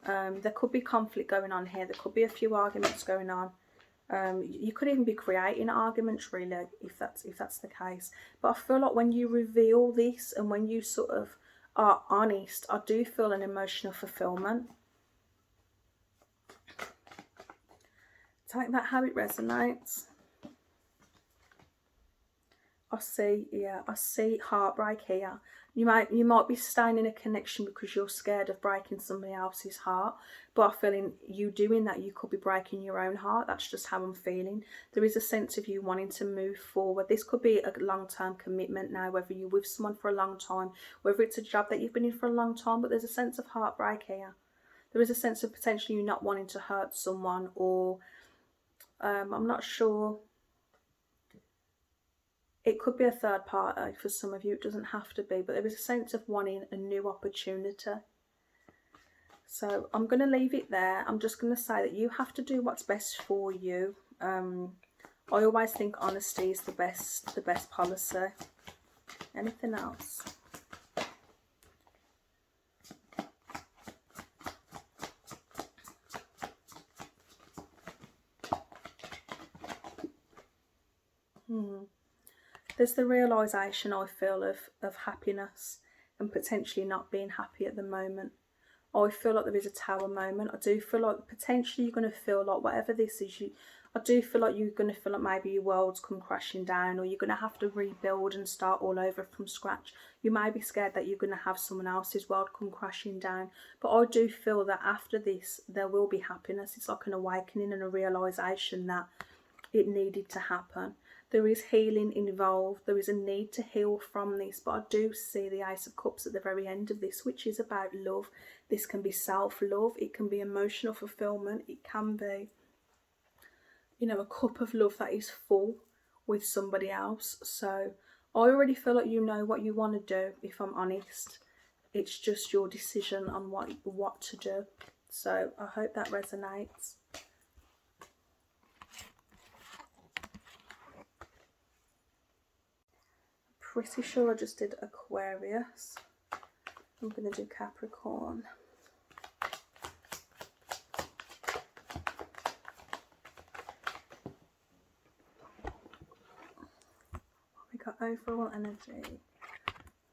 there could be conflict going on here. There could be a few arguments going on. You could even be creating arguments, really, if that's the case. But I feel like when you reveal this and when you sort of are honest, I do feel an emotional fulfillment. Take that how it resonates. I see, yeah, I see heartbreak here. You might be staying in a connection because you're scared of breaking somebody else's heart, but I feel in you doing that, you could be breaking your own heart. That's just how I'm feeling. There is a sense of you wanting to move forward. This could be a long-term commitment now, whether you're with someone for a long time, whether it's a job that you've been in for a long time, but there's a sense of heartbreak here. There is a sense of potentially you not wanting to hurt someone, or I'm not sure. It could be a third party for some of you, it doesn't have to be, but there is a sense of wanting a new opportunity. So I'm going to leave it there. I'm just going to say that you have to do what's best for you. I always think honesty is the best policy. Anything else? There's the realisation, I feel, of happiness and potentially not being happy at the moment. I feel like there is a tower moment. I do feel like potentially you're going to feel like whatever this is, I do feel like you're going to feel like maybe your world's come crashing down, or you're going to have to rebuild and start all over from scratch. You may be scared that you're going to have someone else's world come crashing down. But I do feel that after this, there will be happiness. It's like an awakening and a realisation that it needed to happen. There is healing involved. There is a need to heal from this. But I do see the Ace of Cups at the very end of this, which is about love. This can be self-love. It can be emotional fulfillment. It can be, you know, a cup of love that is full with somebody else. So I already feel like you know what you want to do, if I'm honest. It's just your decision on what to do. So I hope that resonates. Pretty sure I just did Aquarius. I'm going to do Capricorn. We got overall energy.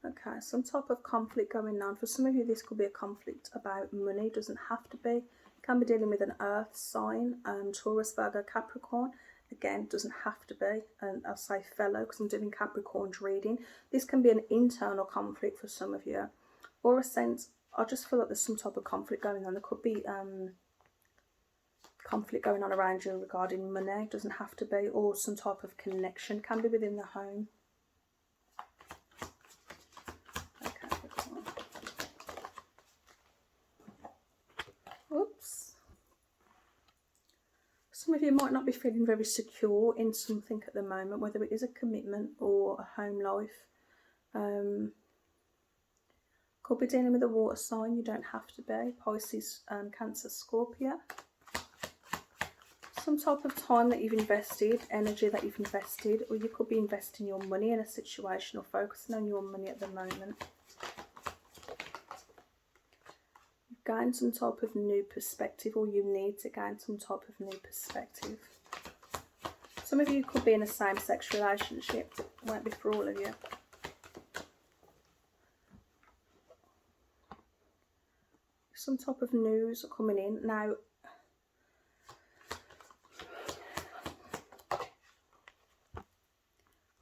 Okay, some type of conflict going on. For some of you, this could be a conflict about money. It doesn't have to be. It can be dealing with an earth sign, Taurus, Virgo, Capricorn. Again, doesn't have to be, and I'll say fellow because I'm doing Capricorn's reading. This can be an internal conflict for some of you, or a sense, I just feel like there's some type of conflict going on. There could be conflict going on around you regarding money, doesn't have to be, or some type of connection, can be within the home. Okay, Capricorn. Oops. Some of you might not be feeling very secure in something at the moment, whether it is a commitment or a home life. Could be dealing with a water sign, you don't have to be. Pisces, Cancer, Scorpio. Some type of time that you've invested, energy that you've invested, or you could be investing your money in a situation or focusing on your money at the moment. Gain some type of new perspective, or you need to gain some type of new perspective. Some of you could be in a same-sex relationship. It won't be for all of you. Some type of news coming in. Now,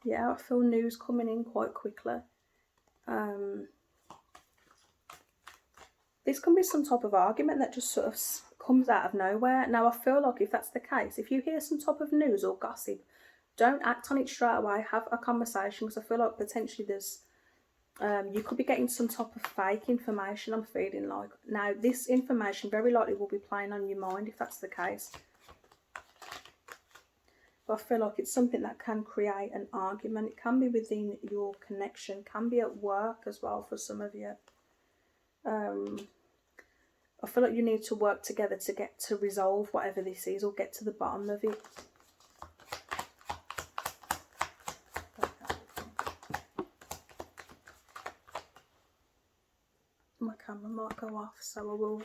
yeah, I feel news coming in quite quickly. This can be some type of argument that just sort of comes out of nowhere. Now, I feel like if that's the case, if you hear some type of news or gossip, don't act on it straight away. Have a conversation, because I feel like potentially there's, you could be getting some type of fake information, I'm feeling like. Now, this information very likely will be playing on your mind if that's the case. But I feel like it's something that can create an argument. It can be within your connection, can be at work as well for some of you. I feel like you need to work together to get to resolve whatever this is, or get to the bottom of it. My camera might go off, so I will,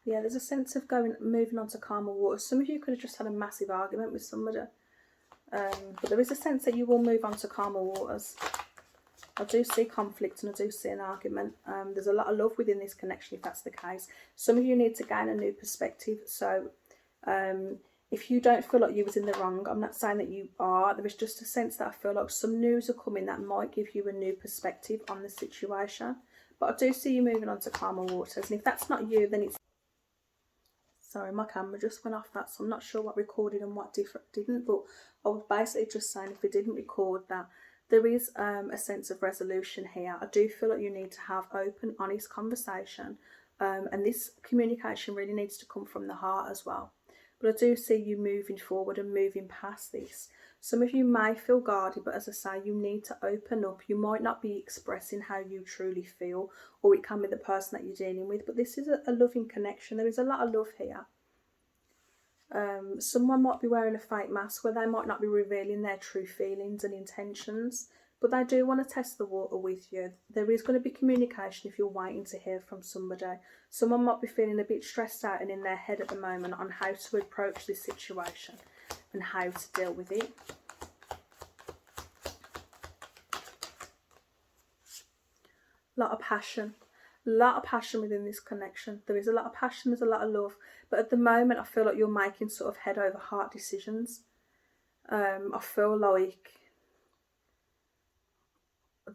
yeah, there's a sense of moving on to calmer waters. Some of you could have just had a massive argument with somebody, but there is a sense that you will move on to calmer waters. I do see conflict and I do see an argument. There's a lot of love within this connection if that's the case. Some of you need to gain a new perspective. So if you don't feel like you was in the wrong, I'm not saying that you are. There is just a sense that I feel like some news are coming that might give you a new perspective on the situation. But I do see you moving on to calmer waters. And if that's not you, then it's... Sorry, my camera just went off that, so I'm not sure what recorded and what didn't. But I was basically just saying, if it didn't record that, there is a sense of resolution here. I do feel like you need to have open, honest conversation. And this communication really needs to come from the heart as well. But I do see you moving forward and moving past this. Some of you may feel guarded, but as I say, you need to open up. You might not be expressing how you truly feel, or it can be the person that you're dealing with. But this is a loving connection. There is a lot of love here. Someone might be wearing a fake mask where they might not be revealing their true feelings and intentions, but they do want to test the water with you. There is going to be communication if you're waiting to hear from somebody. Someone might be feeling a bit stressed out and in their head at the moment on how to approach this situation and how to deal with it. A lot of passion. A lot of passion within this connection. There is a lot of passion, there's a lot of love. But at the moment, I feel like you're making sort of head over heart decisions. I feel like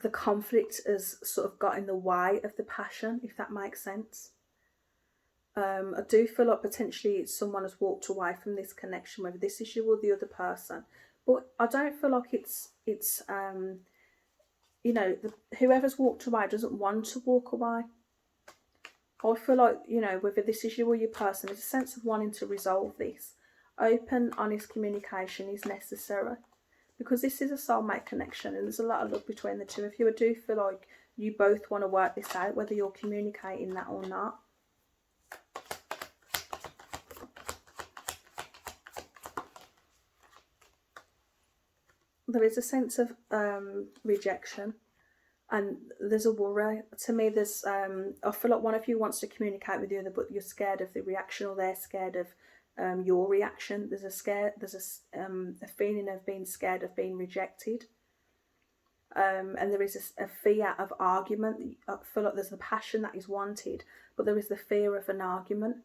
the conflict has sort of got in the way of the passion, if that makes sense. I do feel like potentially someone has walked away from this connection, whether this is you or the other person. But I don't feel like it's you know, whoever's walked away doesn't want to walk away. I feel like, you know, whether this is you or your person, there's a sense of wanting to resolve this. Open, honest communication is necessary, because this is a soulmate connection and there's a lot of love between the two of you. I do feel like you both want to work this out, whether you're communicating that or not. There is a sense of rejection. And there's a worry. To me, there's I feel like one of you wants to communicate with the other, but you're scared of the reaction, or they're scared of your reaction. There's a feeling of being scared of being rejected. And there is a fear of argument. I feel like there's the passion that is wanted, but there is the fear of an argument.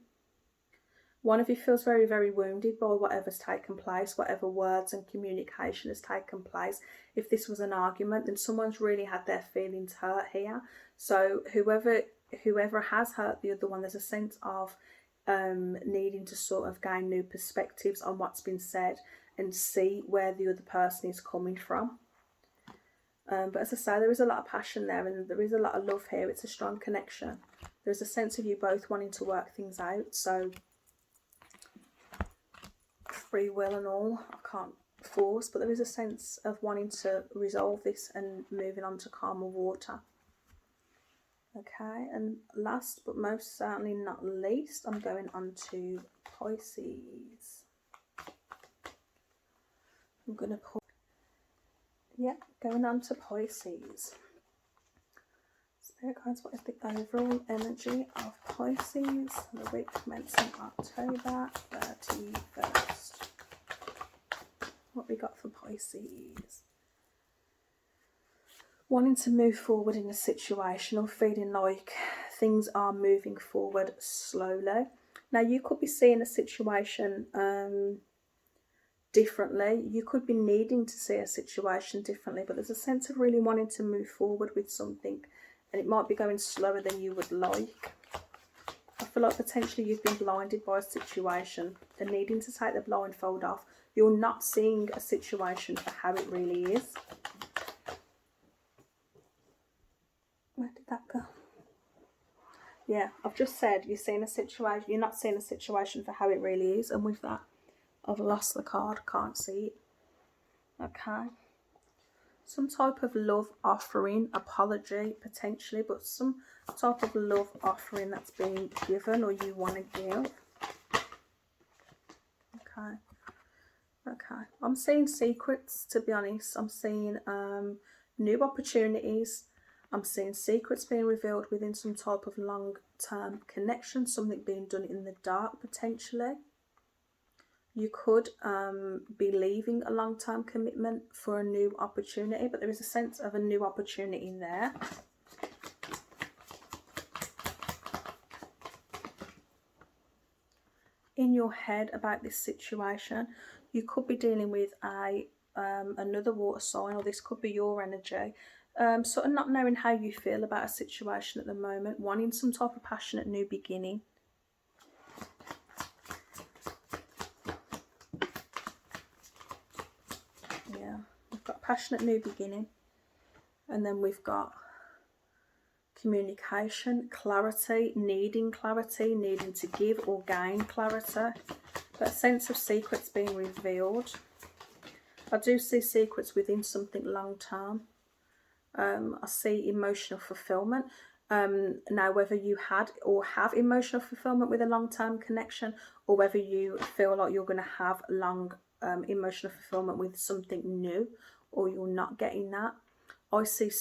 One of you feels very, very wounded by whatever's taken place, whatever words and communication has taken place. If this was an argument, then someone's really had their feelings hurt here. So whoever has hurt the other one, there's a sense of needing to sort of gain new perspectives on what's been said and see where the other person is coming from. But as I say, there is a lot of passion there and there is a lot of love here. It's a strong connection. There's a sense of you both wanting to work things out. So free will and all, I can't force, but there is a sense of wanting to resolve this and moving on to calmer water. Okay, and last but most certainly not least, I'm going on to Pisces. I'm going to put, going on to Pisces. Spirit guides, what is the overall energy of Pisces? The week commencing October 31st. What we got for Pisces? Wanting to move forward in a situation, or feeling like things are moving forward slowly. Now, you could be seeing a situation differently. You could be needing to see a situation differently, but there's a sense of really wanting to move forward with something, and it might be going slower than you would like. I feel like potentially you've been blinded by a situation and needing to take the blindfold off. You're not seeing a situation for how it really is. Where did that go? Yeah, I've just said you're seeing a situation. You're not seeing a situation for how it really is, and with that, I've lost the card. Can't see it. Okay. Some type of love offering, apology potentially, but some type of love offering that's being given or you want to give. Okay. Okay. I'm seeing secrets, to be honest. I'm seeing new opportunities. I'm seeing secrets being revealed within some type of long-term connection, something being done in the dark potentially. You could be leaving a long-term commitment for a new opportunity, but there is a sense of a new opportunity there. in your head about this situation. You could be dealing with another water sign, or this could be your energy. Sort of not knowing how you feel about a situation at the moment, wanting some type of passionate new beginning. Yeah, we've got passionate new beginning, and then we've got communication, clarity, needing to give or gain clarity. That sense of secrets being revealed. I do see secrets within something long term. I see emotional fulfillment. Now, whether you had or have emotional fulfillment with a long-term connection, or whether you feel like you're going to have long emotional fulfillment with something new, or you're not getting that. I see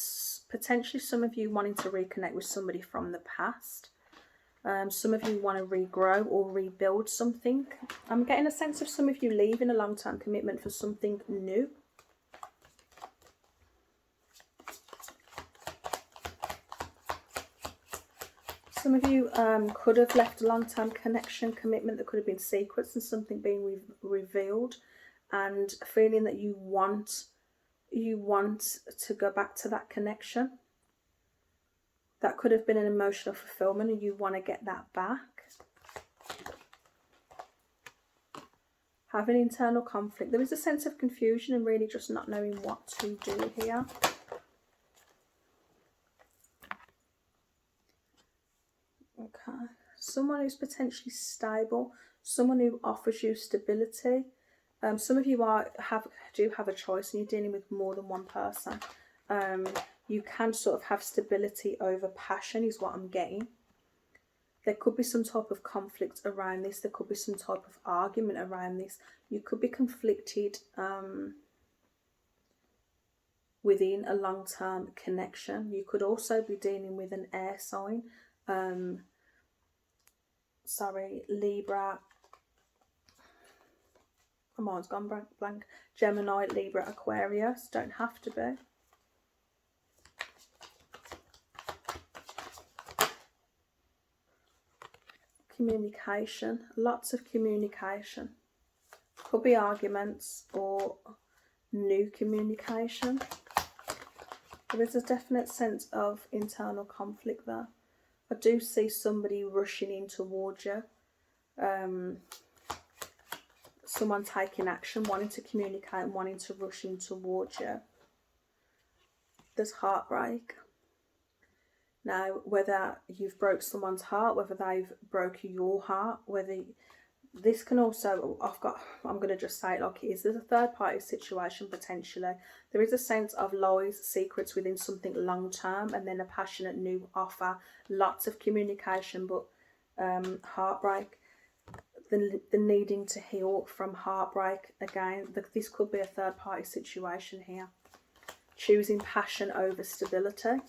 potentially some of you wanting to reconnect with somebody from the past. Some of you want to regrow or rebuild something. I'm getting a sense of some of you leaving a long-term commitment for something new. Some of you could have left a long-term connection, commitment that could have been secrets, and something being revealed, and feeling that you want to go back to that connection. That could have been an emotional fulfillment, and you want to get that back. Having internal conflict. There is a sense of confusion and really just not knowing what to do here. Okay, someone who's potentially stable, someone who offers you stability. Some of you do have a choice, and you're dealing with more than one person. You can sort of have stability over passion, is what I'm getting. There could be some type of conflict around this. There could be some type of argument around this. You could be conflicted within a long-term connection. You could also be dealing with an air sign. Libra. My mind's gone blank. Gemini, Libra, Aquarius. Don't have to be. Communication. Lots of communication. Could be arguments or new communication. There is a definite sense of internal conflict there. I do see somebody rushing in towards you. Someone taking action, wanting to communicate and wanting to rush in towards you. There's heartbreak. Now, whether you've broke someone's heart, whether they've broken your heart, whether this can also, I'm going to just say it like it is. There's a third party situation potentially. There is a sense of lies, secrets within something long term, and then a passionate new offer. Lots of communication, but heartbreak. The needing to heal from heartbreak. Again, this could be a third party situation here. Choosing passion over stability.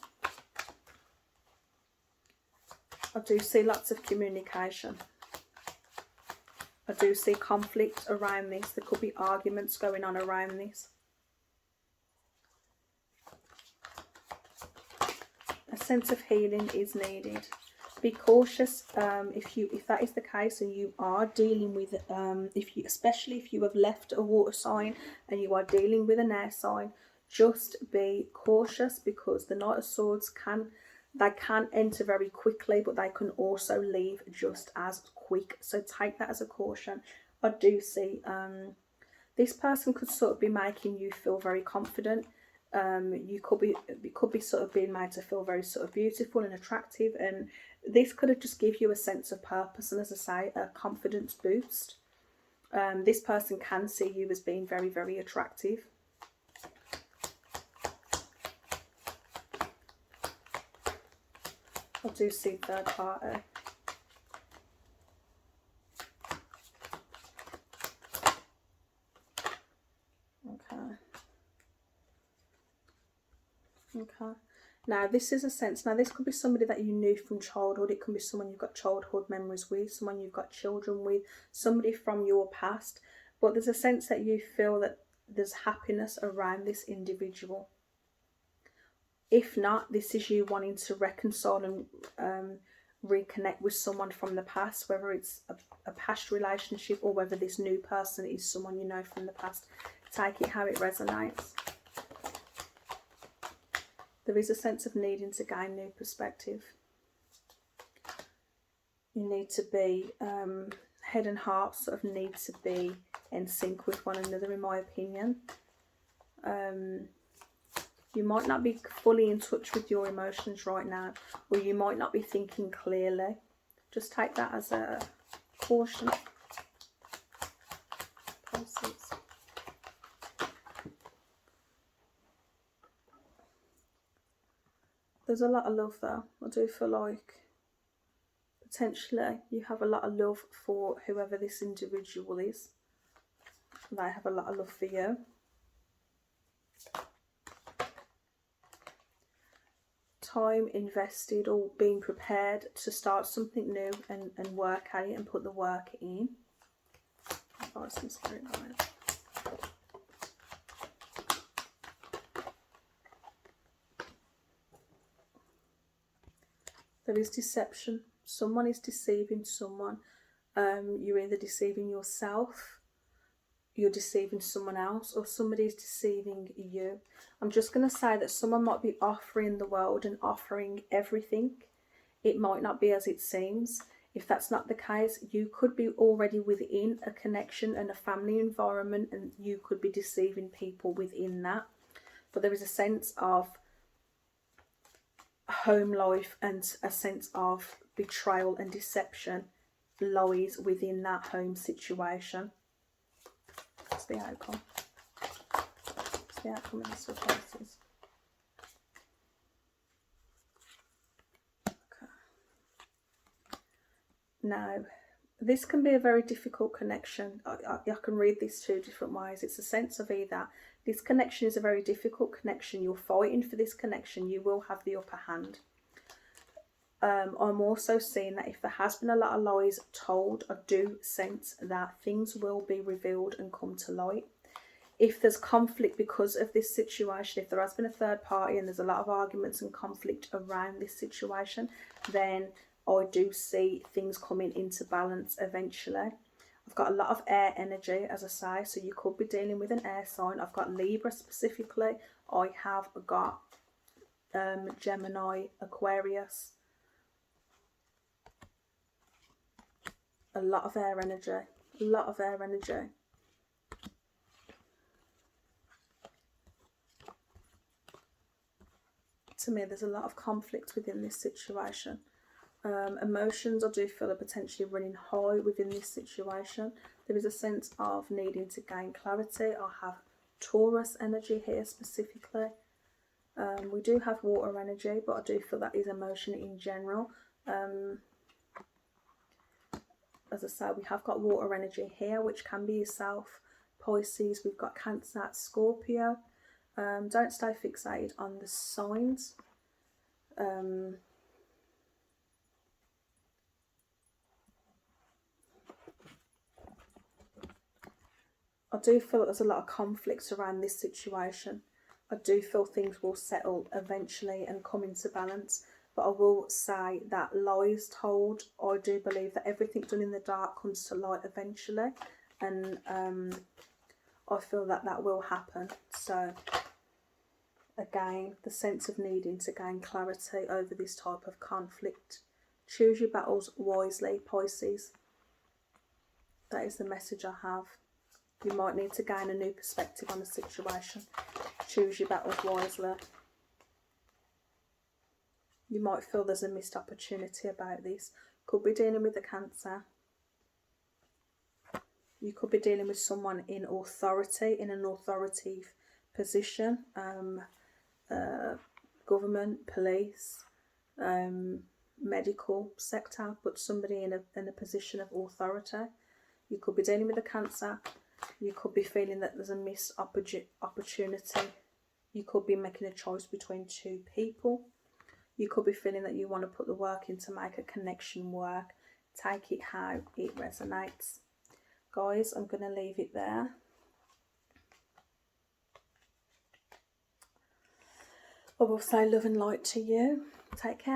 I do see lots of communication. I do see conflict around this. There could be arguments going on around this. A sense of healing is needed. Be cautious if that is the case, and you are dealing with especially if you have left a water sign and you are dealing with an air sign. Just be cautious, because the Knight of Swords can enter very quickly, but they can also leave just as quick. So take that as a caution. I do see this person could sort of be making you feel very confident. You could be sort of being made to feel very sort of beautiful and attractive, and this could have just give you a sense of purpose and, as I say, a confidence boost. This person can see you as being very, very attractive. I do see third party. Okay. Now this is a sense. Now this could be somebody that you knew from childhood. It could be someone you've got childhood memories with, someone you've got children with, somebody from your past. But there's a sense that you feel that there's happiness around this individual. If not, this is you wanting to reconcile and reconnect with someone from the past, whether it's a past relationship or whether this new person is someone you know from the past. Take it how it resonates. There is a sense of needing to gain new perspective. You need to be, head and heart sort of need to be in sync with one another, in my opinion. You might not be fully in touch with your emotions right now, or you might not be thinking clearly. Just take that as a caution. Pisces. There's a lot of love there. I do feel like potentially you have a lot of love for whoever this individual is. They have a lot of love for you. Time invested or being prepared to start something new and work at it and put the work in. I've some spirit guides. There is deception. Someone is deceiving someone. You're either deceiving yourself, you're deceiving someone else, or somebody is deceiving you. I'm just going to say that someone might be offering the world and offering everything. It might not be as it seems. If that's not the case, you could be already within a connection and a family environment, and you could be deceiving people within that. But there is a sense of home life and a sense of betrayal and deception lies within that home situation. What's the outcome? What's the outcome in this for Pisces? Okay. Now, this can be a very difficult connection. I can read this two different ways. It's a sense of either this connection is a very difficult connection, you're fighting for this connection, you will have the upper hand. I'm also seeing that if there has been a lot of lies told, I do sense that things will be revealed and come to light. If there's conflict because of this situation, if there has been a third party and there's a lot of arguments and conflict around this situation, then I do see things coming into balance eventually. I've got a lot of air energy, as I say, so you could be dealing with an air sign. I've got Libra specifically. I have got Gemini, Aquarius. A lot of air energy. A lot of air energy. To me, there's a lot of conflict within this situation. Emotions, I do feel, are potentially running high within this situation. There is a sense of needing to gain clarity. I have Taurus energy here specifically. We do have water energy, but I do feel that is emotion in general. As I say, we have got water energy here, which can be yourself, Pisces. We've got Cancer, Scorpio. Don't stay fixated on the signs. I do feel that there's a lot of conflicts around this situation. I do feel things will settle eventually and come into balance. But I will say that lies told, I do believe that everything done in the dark comes to light eventually. And I feel that that will happen. So, again, the sense of needing to gain clarity over this type of conflict. Choose your battles wisely, Pisces. That is the message I have. You might need to gain a new perspective on the situation. Choose your battles wisely. You might feel there's a missed opportunity about this. Could be dealing with a Cancer. You could be dealing with someone in authority, in an authoritative position. Government, police, medical sector, but somebody in a position of authority. You could be dealing with a Cancer. You could be feeling that there's a missed opportunity. You could be making a choice between two people. You could be feeling that you want to put the work in to make a connection work. Take it how it resonates. Guys, I'm going to leave it there. I will say love and light to you. Take care.